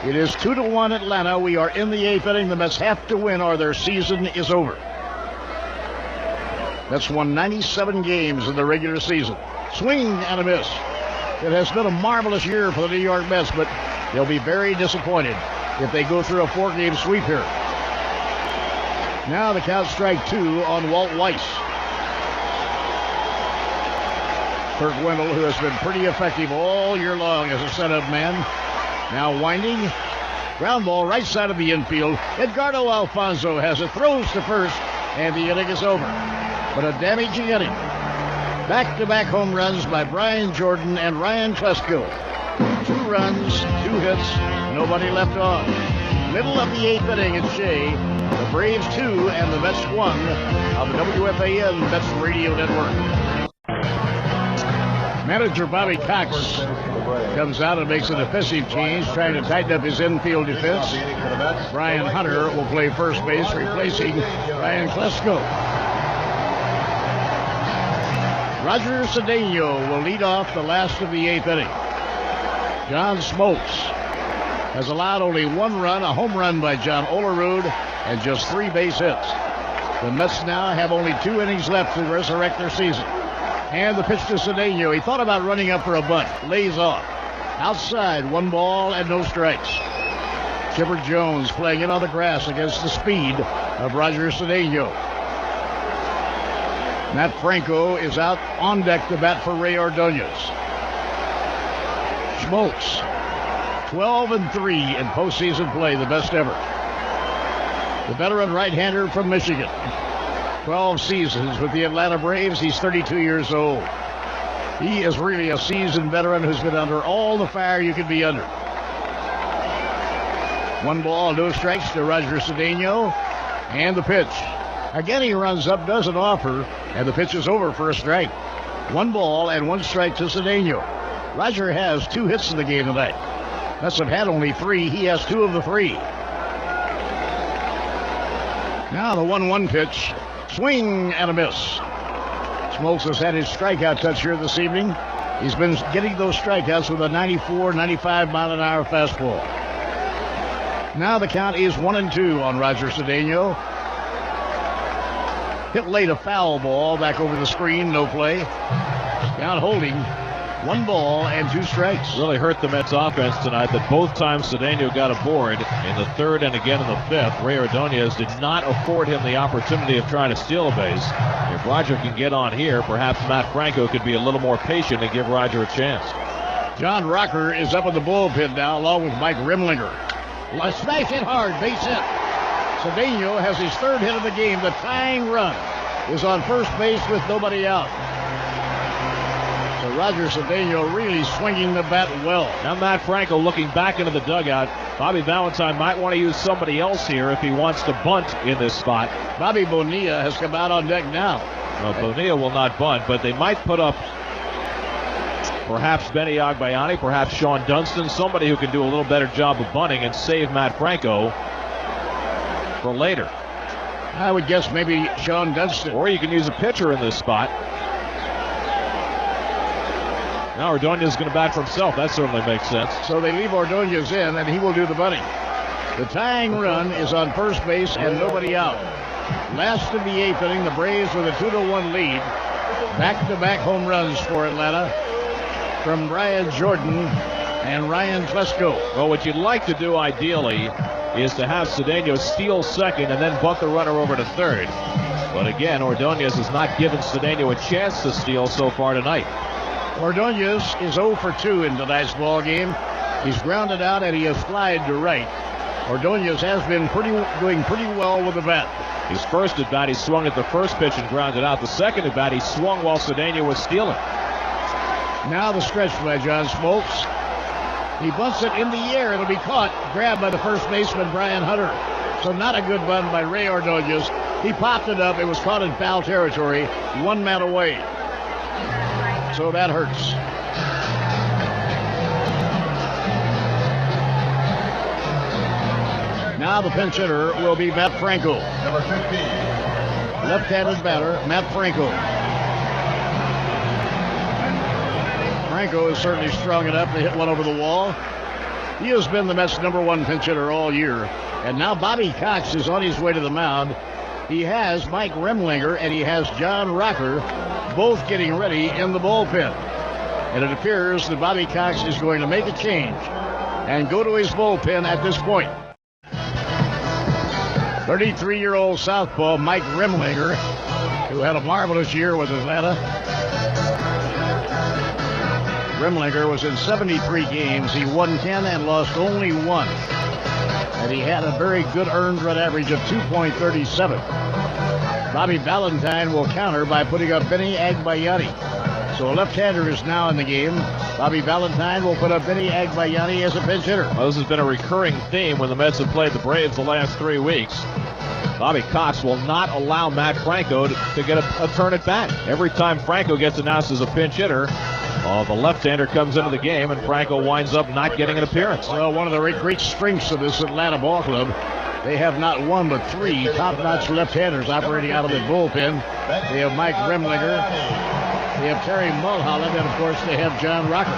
It is 2-1 Atlanta. We are in the 8th inning. The Mets have to win or their season is over. Mets won 97 games in the regular season. Swing and a miss. It has been a marvelous year for the New York Mets, but they'll be very disappointed if they go through a 4-game sweep here. Now the count, strike 2 on Walt Weiss. Kirk Wendell, who has been pretty effective all year long as a setup man, now winding. Ground ball right side of the infield. Edgardo Alfonso has it, throws to first, and the inning is over. But a damaging inning. Back-to-back home runs by Brian Jordan and Ryan Klesko. 2 runs, 2 hits, nobody left on. Middle of the 8th inning at Shea. The Braves 2 and the Mets 1 on the WFAN Mets Radio Network. Manager Bobby Cox comes out and makes a defensive change, trying to tighten up his infield defense. Brian Hunter will play first base, replacing Ryan Klesko. Roger Cedeno will lead off the last of the 8th inning. John Smoltz has allowed only 1 run, a home run by John Olerud, and just 3 base hits. The Mets now have only 2 innings left to resurrect their season. And the pitch to Cedeno. He thought about running up for a bunt. Lays off. Outside, 1 ball and no strikes. Chipper Jones playing it on the grass against the speed of Roger Cedeno. Matt Franco is out on deck to bat for Ray Ordonez. Schmaltz, 12-3 in postseason play, the best ever. The veteran right-hander from Michigan. 12 seasons with the Atlanta Braves. He's 32 years old. He is really a seasoned veteran who's been under all the fire you could be under. 1 ball, no strikes to Roger Cedeno. And the pitch. Again, he runs up, doesn't offer, and the pitch is over for a strike. 1 ball and 1 strike to Cedeno. Roger has 2 hits in the game tonight. Mets have had only 3. He has 2 of the 3. Now the 1-1 pitch. Swing and a miss. Smoltz has had his strikeout touch here this evening. He's been getting those strikeouts with a 94, 95 mile an hour fastball. Now the count is 1-2 on Roger Cedeno. Hit late, a foul ball back over the screen, no play. Count holding. 1 ball and 2 strikes. Really hurt the Mets offense tonight that both times Cedeno got aboard in the 3rd and again in the 5th. Ray Ordonez did not afford him the opportunity of trying to steal a base. If Roger can get on here, perhaps Matt Franco could be a little more patient and give Roger a chance. John Rocker is up in the bullpen now, along with Mike Rimlinger. Smash hit hard, base hit. Cedeno has his 3rd hit of the game. The tying run is on first base with nobody out. So Roger Cedeno really swinging the bat well. Now Matt Franco looking back into the dugout. Bobby Valentine might want to use somebody else here if he wants to bunt in this spot. Bobby Bonilla has come out on deck now. Well, Bonilla will not bunt, but they might put up perhaps Benny Agbayani, perhaps Sean Dunston, somebody who can do a little better job of bunting and save Matt Franco for later. I would guess maybe Sean Dunston. Or you can use a pitcher in this spot. Now Ordonez is going to bat for himself. That certainly makes sense. So they leave Ordonez in, and he will do the bunting. The tying run is on first base and nobody out. Last of the 8th inning, the Braves with a 2-1 lead. Back-to-back home runs for Atlanta from Brian Jordan and Ryan Klesko. Well, what you'd like to do ideally is to have Cedeno steal second and then bunt the runner over to third. But again, Ordonez has not given Cedeno a chance to steal so far tonight. Ordonez is 0 for 2 in tonight's ball game. He's grounded out and he has flied to right. Ordonez has been doing pretty well with the bat. His first at bat, he swung at the first pitch and grounded out. The second at bat, he swung while Cedeno was stealing. Now the stretch by John Smoltz. He bunts it in the air. It'll be caught, grabbed by the first baseman, Brian Hunter. So not a good bunt by Ray Ordonez. He popped it up. It was caught in foul territory, 1 man away. So that hurts. Now the pinch hitter will be Matt Franco. Number 15. Left-handed batter, Matt Franco. Franco is certainly strong enough to hit one over the wall. He has been the Mets' #1 pinch hitter all year. And now Bobby Cox is on his way to the mound. He has Mike Remlinger and he has John Rocker both getting ready in the bullpen. And it appears that Bobby Cox is going to make a change and go to his bullpen at this point. 33-year-old southpaw Mike Remlinger, who had a marvelous year with Atlanta. Remlinger was in 73 games. He won 10 and lost only 1. And he had a very good earned run average of 2.37. Bobby Valentine will counter by putting up Benny Agbayani. So a left-hander is now in the game. Bobby Valentine will put up Benny Agbayani as a pinch hitter. Well, this has been a recurring theme when the Mets have played the Braves the last 3 weeks. Bobby Cox will not allow Matt Franco to get a turn at bat. Every time Franco gets announced as a pinch hitter, the left-hander comes into the game, and Franco winds up not getting an appearance. Well, one of the great strengths of this Atlanta ball club, they have not 1 but 3 top-notch left-handers operating out of the bullpen. They have Mike Remlinger, they have Terry Mulholland, and of course they have John Rocker.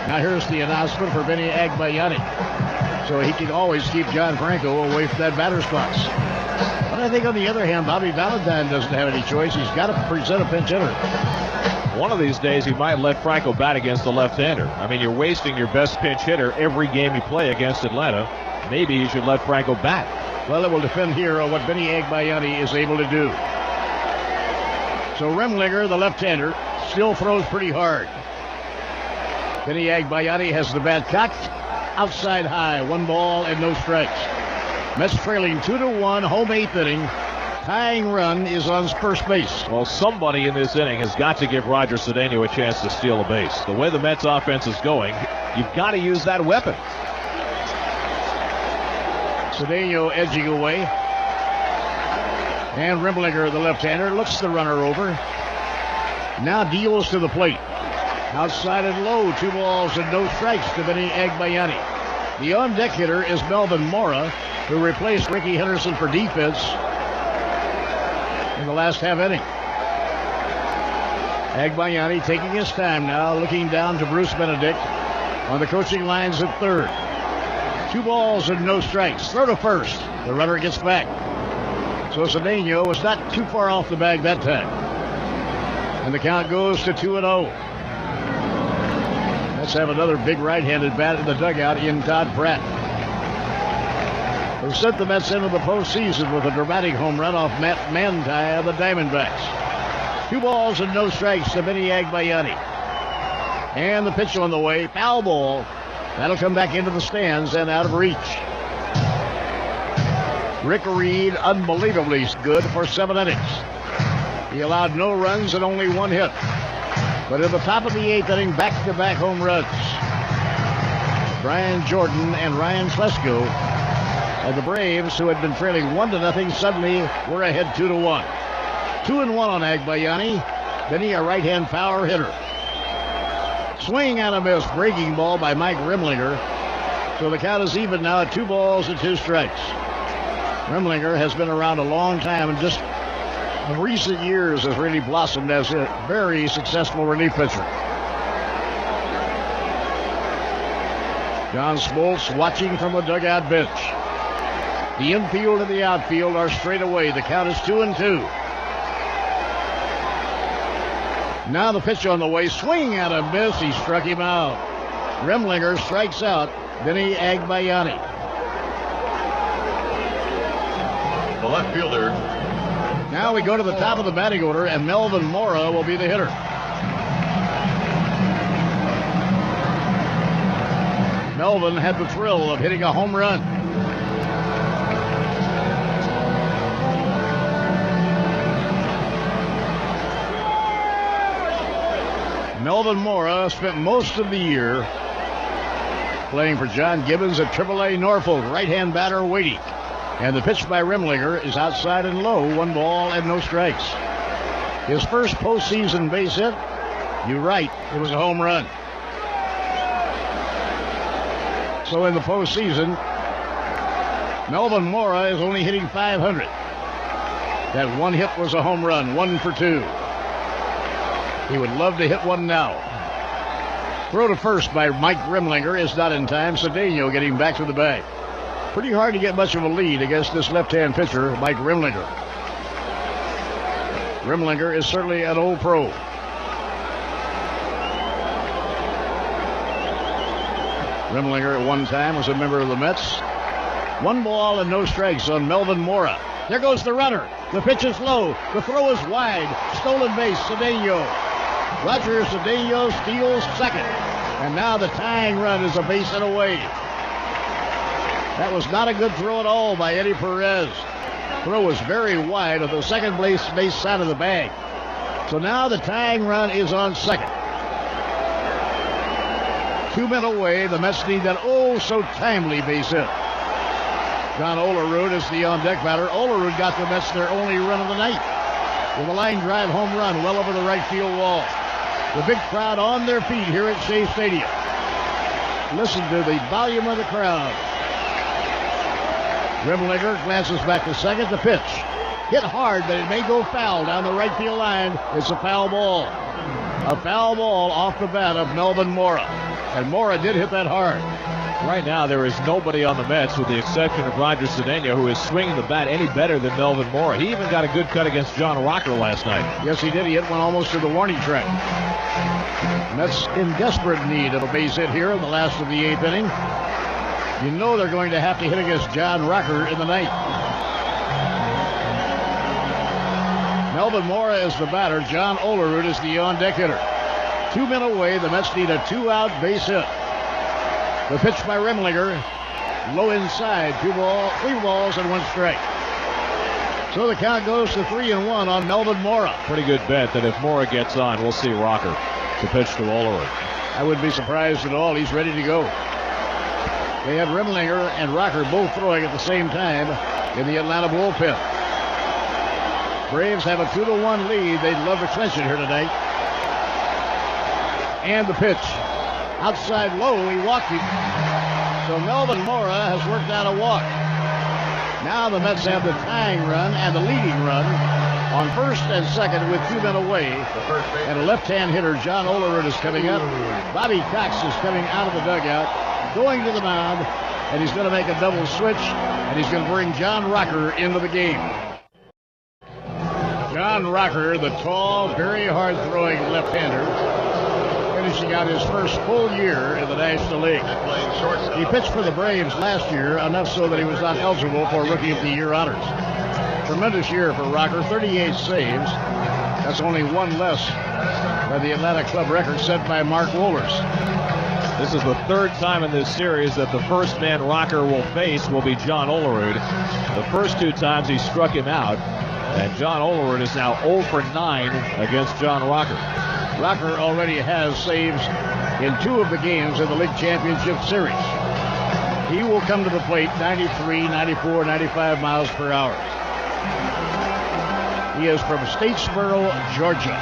Now here's the announcement for Benny Agbayani. So he can always keep John Franco away from that batter's box. But I think on the other hand, Bobby Valentine doesn't have any choice. He's got to present a pinch hitter. One of these days, he might let Franco bat against the left-hander. I mean, you're wasting your best pinch hitter every game you play against Atlanta. Maybe you should let Franco bat. Well, it will depend here on what Benny Agbayani is able to do. So Remlinger, the left-hander, still throws pretty hard. Benny Agbayani has the bat cocked outside high. 1 ball and no strikes. Mets trailing 2-1, home 8th inning. Tying run is on first base. Well, somebody in this inning has got to give Roger Cedeno a chance to steal a base. The way the Mets offense is going, you've got to use that weapon. Cedeno edging away. And Remlinger, the left-hander, looks the runner over. Now deals to the plate. Outside and low, 2 balls and no strikes to Benny Agbayani. The on-deck hitter is Melvin Mora, who replaced Ricky Henderson for defense in the last half inning. Agbayani taking his time now, looking down to Bruce Benedict on the coaching lines at third. 2 balls and no strikes. Throw to first. The runner gets back. So Cedeno was not too far off the bag that time. And the count goes to 2-0. Let's have another big right-handed bat in the dugout in Todd Pratt, who sent the Mets into the postseason with a dramatic home run off Matt Manti of the Diamondbacks. 2 balls and no strikes to Benny Agbayani. And the pitch on the way, foul ball. That'll come back into the stands and out of reach. Rick Reed, unbelievably good for 7 innings. He allowed no runs and only 1 hit. But at the top of the 8th inning, back-to-back home runs. Brian Jordan and Ryan Flesko. And the Braves, who had been trailing 1-0, suddenly were ahead 2-1. 2-1 on Agbayani. Benny, a right-hand power hitter. Swing and a miss. Breaking ball by Mike Remlinger. So the count is even now at 2 balls and 2 strikes. Remlinger has been around a long time and just in recent years has really blossomed as a very successful relief pitcher. John Smoltz watching from the dugout bench. The infield and the outfield are straight away. The count is 2-2. Now the pitch on the way. Swing and a miss. He struck him out. Remlinger strikes out Benny Agbayani. The left fielder. Now we go to the top of the batting order, and Melvin Mora will be the hitter. Melvin had the thrill of hitting a home run. Melvin Mora spent most of the year playing for John Gibbons at AAA Norfolk, right-hand batter waiting. And the pitch by Remlinger is outside and low, 1 ball and no strikes. His first postseason base hit, you're right, it was a home run. So in the postseason, Melvin Mora is only hitting .500. That 1 hit was a home run, 1 for 2. He would love to hit one now. Throw to first by Mike Remlinger is not in time. Cedeno getting back to the bag. Pretty hard to get much of a lead against this left-hand pitcher, Mike Remlinger. Remlinger is certainly an old pro. Rimlinger at one time was a member of the Mets. 1 ball and no strikes on Melvin Mora. There goes the runner. The pitch is low. The throw is wide. Stolen base, Cedeno. Roger Cedeno steals second. And now the tying run is a base hit away. That was not a good throw at all by Eddie Perez. Throw was very wide of the second base side of the bag. So now the tying run is on second. 2 men away. The Mets need that so timely base hit. John Olerud is the on-deck batter. Olerud got the Mets their only run of the night with a line drive home run well over the right field wall. The big crowd on their feet here at Shea Stadium. Listen to the volume of the crowd. Rimlinger glances back to second. The pitch hit hard, but it may go foul down the right field line. It's a foul ball. A foul ball off the bat of Melvin Mora. And Mora did hit that hard. Right now, there is nobody on the Mets, with the exception of Roger Cedeno, who is swinging the bat any better than Melvin Mora. He even got a good cut against John Rocker last night. Yes, he did. He hit one almost to the warning track. Mets in desperate need of a base hit here in the last of the 8th inning. You know they're going to have to hit against John Rocker in the ninth. Melvin Mora is the batter. John Olerud is the on-deck hitter. 2 men away. The Mets need a 2-out base hit. The pitch by Rimlinger, low inside, 3 balls and 1 strike. So the count goes to 3-1 on Melvin Mora. Pretty good bet that if Mora gets on, we'll see Rocker to pitch to Olerud. I wouldn't be surprised at all. He's ready to go. They have Rimlinger and Rocker both throwing at the same time in the Atlanta bullpen. Braves have a 2-1 lead. They'd love to clinch it here tonight. And the pitch. Outside low, he walked it. So Melvin Mora has worked out a walk. Now the Mets have the tying run and the leading run on first and second with 2 men away. And a left-hand hitter, John Olerud, is coming up. Bobby Cox is coming out of the dugout, going to the mound, and he's going to make a double switch, and he's going to bring John Rocker into the game. John Rocker, the tall, very hard-throwing left-hander, finishing out his first full year in the National League. He pitched for the Braves last year, enough so that he was not eligible for Rookie of the Year honors. Tremendous year for Rocker, 38 saves. That's only 1 less than the Atlanta club record set by Mark Wohlers. This is the 3rd time in this series that the first man Rocker will face will be John Olerud. The first 2 times he struck him out, and John Olerud is now 0 for 9 against John Rocker. Rocker already has saves in 2 of the games in the League Championship Series. He will come to the plate 93, 94, 95 miles per hour. He is from Statesboro, Georgia.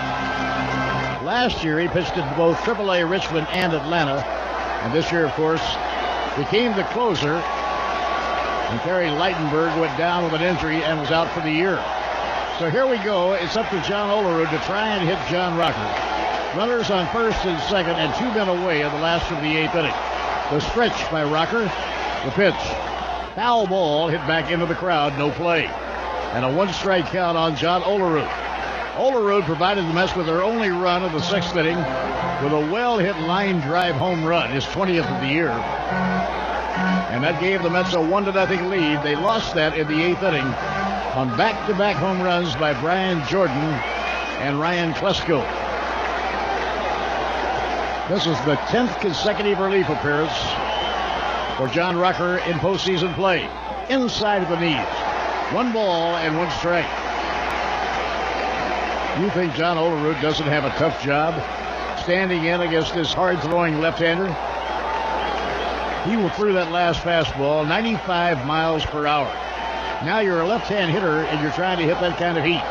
Last year, he pitched at both AAA Richmond and Atlanta. And this year, of course, became the closer. And Terry Lightenberg went down with an injury and was out for the year. So here we go. It's up to John Olerud to try and hit John Rocker. Runners on first and second and 2 men away in the last of the 8th inning. The stretch by Rocker. The pitch. Foul ball hit back into the crowd. No play. And a 1-strike count on John Olerud. Olerud provided the Mets with their only run of the 6th inning with a well-hit line drive home run, his 20th of the year. And that gave the Mets a 1-0 lead. They lost that in the 8th inning on back-to-back home runs by Brian Jordan and Ryan Klesko. This is the 10th consecutive relief appearance for John Rocker in postseason play. Inside of the knees. 1 ball and 1 strike. You think John Olerud doesn't have a tough job standing in against this hard-throwing left-hander? He will throw that last fastball 95 miles per hour. Now you're a left-hand hitter and you're trying to hit that kind of heat.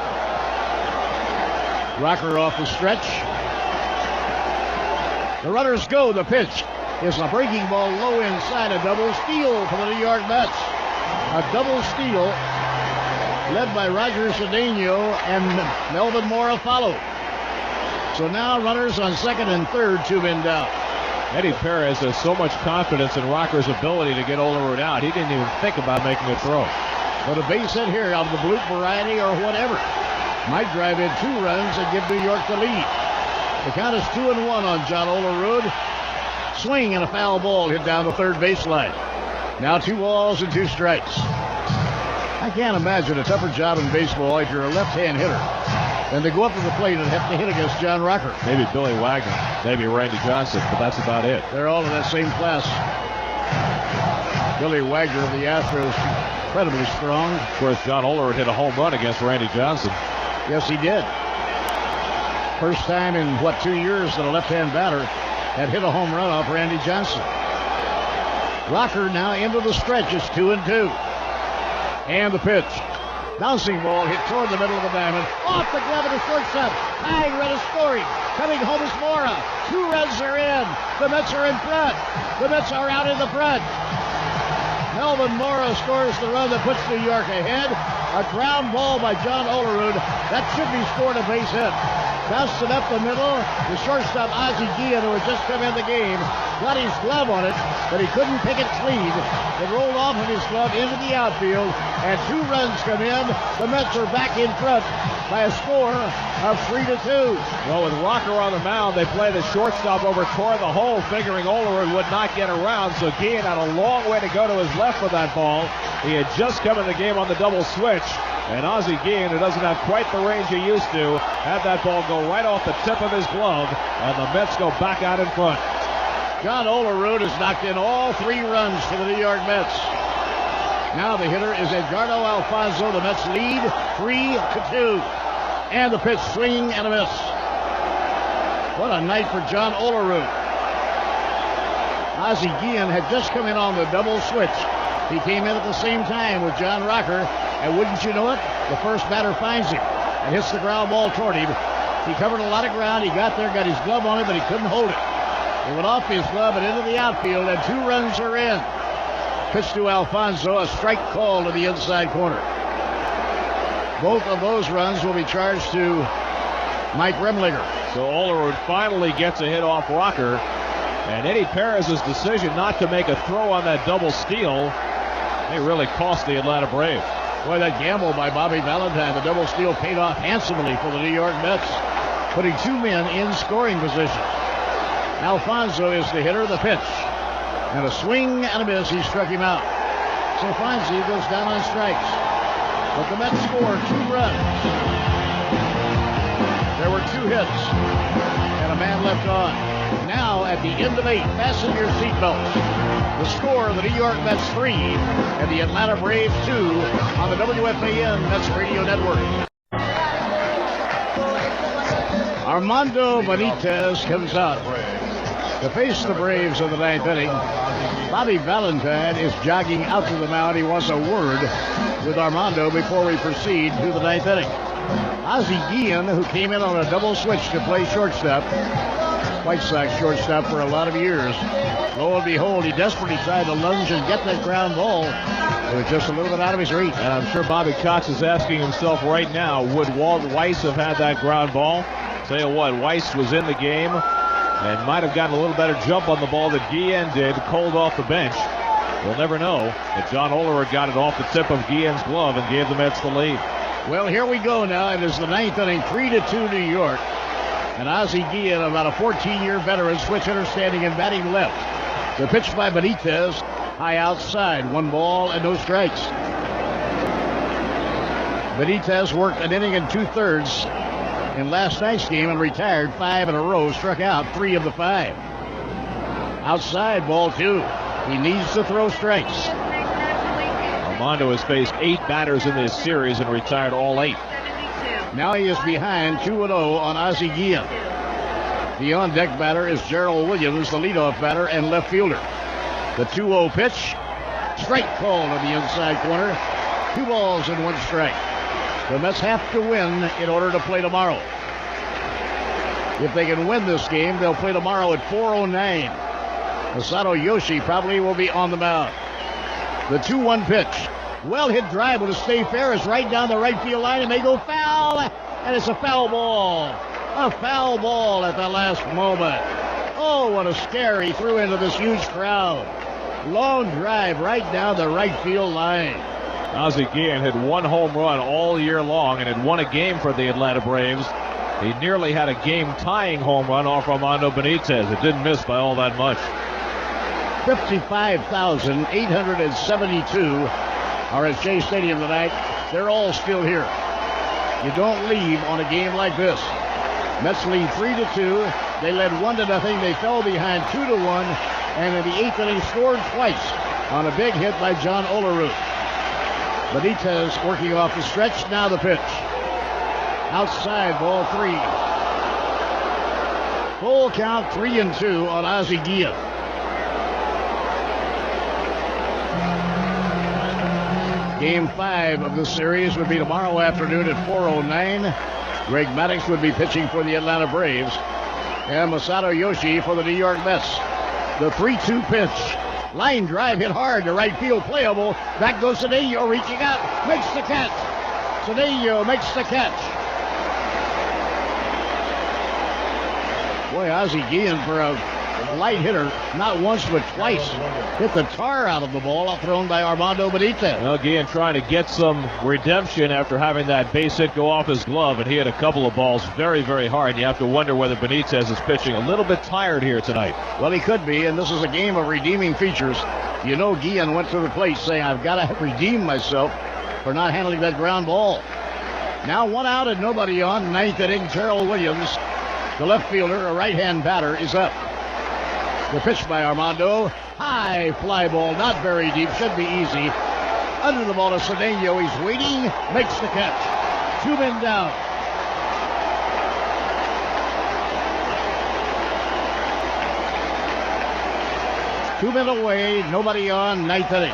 Rocker off the stretch. The runners go. The pitch is a breaking ball low inside. A double steal for the New York Mets. A double steal led by Roger Cedeno, and Melvin Mora followed. So now runners on second and third, 2 men down. Eddie Perez has so much confidence in Rocker's ability to get Olerud out. He didn't even think about making a throw. But a base hit here out of the Blute variety or whatever might drive in 2 runs and give New York the lead. The count is 2-1 on John Olerud. swing and a foul ball hit down the third baseline. Now 2 balls and 2 strikes. I can't imagine a tougher job in baseball if you're a left-hand hitter than to go up to the plate and have to hit against John Rocker. Maybe Billy Wagner, maybe Randy Johnson, but that's about it. They're all in that same class. Billy Wagner of the Astros, incredibly strong. Of course, John Olerud hit a home run against Randy Johnson. Yes, he did. First time in, 2 years that a left-hand batter had hit a home run off Randy Johnson. Rocker now into the stretch. It's 2-2. And the pitch. Bouncing ball hit toward the middle of the diamond. Off the glove of the shortstop. Tying run is scoring. Coming home is Mora. 2 runs are in. The Mets are in front. The Mets are out in the front. Melvin Mora scores the run that puts New York ahead. A ground ball by John Olerud. That should be scored a base hit. Bounced it up the middle. The shortstop, Ozzie Guillen, who had just come in the game, got his glove on it, but he couldn't pick it clean. It rolled off of his glove into the outfield, and 2 runs come in. The Mets are back in front by a score of 3-2. Well, with Rocker on the mound, they play the shortstop over toward the hole, figuring Olerud would not get around, so Guillen had a long way to go to his left for that ball. He had just come in the game on the double switch. And Ozzie Guillen, who doesn't have quite the range he used to, had that ball go right off the tip of his glove, and the Mets go back out in front. John Olerud has knocked in all 3 runs for the New York Mets. Now the hitter is Edgardo Alfonzo. The Mets lead 3-2. And the pitch, swing and a miss. What a night for John Olerud. Ozzie Guillen had just come in on the double switch. He came in at the same time with John Rocker, and wouldn't you know it, the first batter finds him and hits the ground ball toward him. He covered a lot of ground. He got there, got his glove on it, but he couldn't hold it. It went off his glove and into the outfield, and 2 runs are in. Pitch to Alfonzo, a strike call to the inside corner. Both of those runs will be charged to Mike Remlinger. So Olerud finally gets a hit off Rocker. And Eddie Perez's decision not to make a throw on that double steal, they really cost the Atlanta Braves. Boy, that gamble by Bobby Valentine, the double steal paid off handsomely for the New York Mets, putting 2 men in scoring position. Alfonzo is the hitter, the pitch. And a swing and a miss, he struck him out. So Fonzie goes down on strikes. But the Mets score 2 runs. There were 2 hits and a man left on. Now at the end of 8, fasten your seatbelts. The score of the New York Mets 3 and the Atlanta Braves 2 on the WFAN Mets Radio Network. Armando Benitez comes out to face the Braves in the 9th inning. Bobby Valentine is jogging out to the mound. He wants a word with Armando before we proceed to the 9th inning. Ozzie Guillen, who came in on a double switch to play shortstop, White Sox shortstop for a lot of years. Lo and behold, he desperately tried to lunge and get that ground ball. It was just a little bit out of his reach. And I'm sure Bobby Cox is asking himself right now, would Walt Weiss have had that ground ball? Tell you what, Weiss was in the game and might have gotten a little better jump on the ball that Guillen did, cold off the bench. We'll never know. But John Olerud got it off the tip of Guillen's glove and gave the Mets the lead. Well, here we go now. It is the 9th inning, 3-2 New York. And Ozzie Guillen, about a 14-year veteran, switch hitter standing and batting left. The pitch by Benitez, high outside, 1 ball and no strikes. Benitez worked an inning and 2/3 in last night's game and retired 5 in a row, struck out 3 of the 5. Outside, ball 2. He needs to throw strikes. Armando has faced 8 batters in this series and retired all 8. Now he is behind 2-0 on Ozzie Guillen. The on-deck batter is Gerald Williams, the leadoff batter and left fielder. The 2-0 pitch, strike call to the inside corner. 2 balls and 1 strike. The Mets have to win in order to play tomorrow. If they can win this game, they'll play tomorrow at 4:09. Masato Yoshi probably will be on the mound. The 2-1 pitch. Well hit drive will stay fair. It's right down the right field line and may go foul. And it's a foul ball. A foul ball at the last moment. Oh, what a scare he threw into this huge crowd. Long drive right down the right field line. Ozzie Guillen had 1 home run all year long and had won a game for the Atlanta Braves. He nearly had a game-tying home run off Armando Benitez. It didn't miss by all that much. 55,872 are at Shea Stadium tonight. They're all still here. You don't leave on a game like this. Mets lead 3-2. They led 1-0. They fell behind 2-1. And in the 8th inning scored twice on a big hit by John Olerud. Benitez working off the stretch. Now the pitch. Outside, ball 3. Full count, 3-2 on Ozzie Guillen. Game 5 of the series would be tomorrow afternoon at 4:09. Greg Maddux would be pitching for the Atlanta Braves. And Masato Yoshi for the New York Mets. The 3-2 pitch. Line drive hit hard to right field, playable. Back goes Cedillo, reaching out, makes the catch. Cedillo makes the catch. Boy, Ozzie Guillen, for a light hitter, not once but twice, hit the tar out of the ball thrown by Armando Benitez. Well, Guillen trying to get some redemption after having that base hit go off his glove, and he hit a couple of balls very, very hard. You have to wonder whether Benitez is pitching a little bit tired here tonight. Well, he could be, and this is a game of redeeming features. You know, Guillen went to the plate saying, I've got to redeem myself for not handling that ground ball. Now 1 out and nobody on. 9th inning, Terrell Williams, the left fielder, a right-hand batter, is up. The pitch by Armando. High fly ball, not very deep, should be easy. Under the ball to Cedillo. He's waiting, makes the catch. 2 men down. Two men away, nobody on, 9th inning.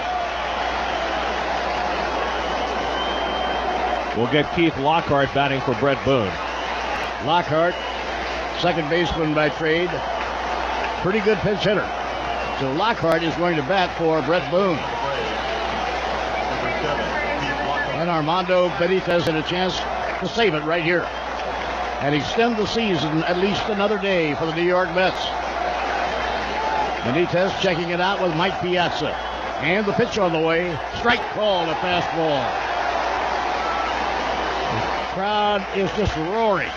We'll get Keith Lockhart batting for Brett Boone. Lockhart, second baseman by trade. Pretty good pinch hitter. So Lockhart is going to bat for Brett Boone. And Armando Benitez had a chance to save it right here and extend the season at least another day for the New York Mets. Benitez checking it out with Mike Piazza. And the pitch on the way. Strike call, a fastball. The crowd is just roaring.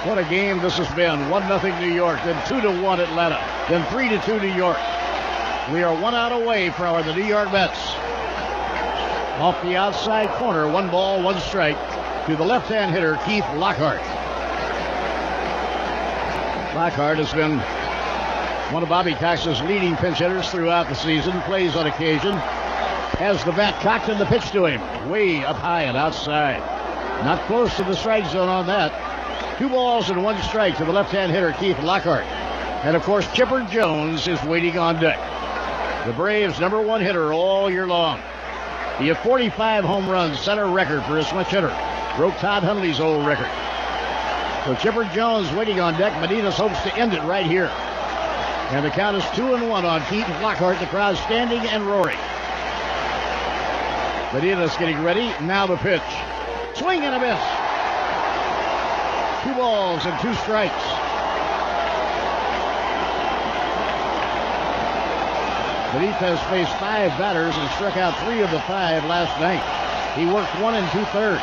What a game this has been. 1-0 New York, then 2-1 Atlanta, then 3-2 New York. We are 1 out away from the New York Mets. Off the outside corner, 1 ball, 1 strike to the left-hand hitter, Keith Lockhart. Lockhart has been one of Bobby Cox's leading pinch hitters throughout the season, plays on occasion, has the bat cocked and the pitch to him, way up high and outside. Not close to the strike zone on that. 2 balls and 1 strike to the left-hand hitter, Keith Lockhart. And, of course, Chipper Jones is waiting on deck. The Braves' #1 hitter all year long. He had 45 home runs, set a record for a switch hitter. Broke Todd Hundley's old record. So Chipper Jones waiting on deck. Benitez hopes to end it right here. And the count is 2-1 on Keith Lockhart. The crowd standing and roaring. Benitez getting ready. Now the pitch. Swing and a miss. 2 balls and 2 strikes. Benitez faced 5 batters and struck out 3 of the 5 last night. He worked 1 2/3.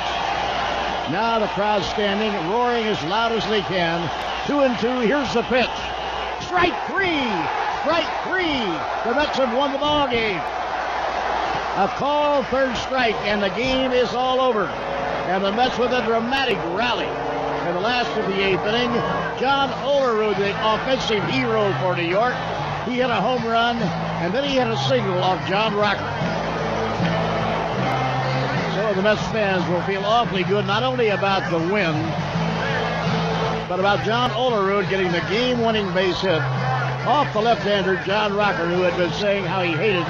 Now the crowd standing, roaring as loud as they can. 2-2. Here's the pitch. Strike 3. Strike 3. The Mets have won the ball game. A call, 3rd strike, and the game is all over. And the Mets with a dramatic rally. In the last of the 8th inning, John Olerud, the offensive hero for New York, he hit a home run, and then he hit a single off John Rocker. So the Mets fans will feel awfully good, not only about the win, but about John Olerud getting the game-winning base hit off the left-hander John Rocker, who had been saying how he hated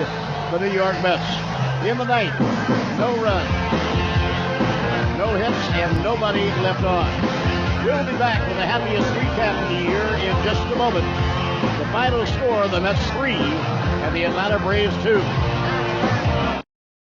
the New York Mets. In the 9th, no run, no hits, and nobody left on. We'll be back with the happiest recap of the year in just a moment. The final score, the Mets 3 and the Atlanta Braves 2.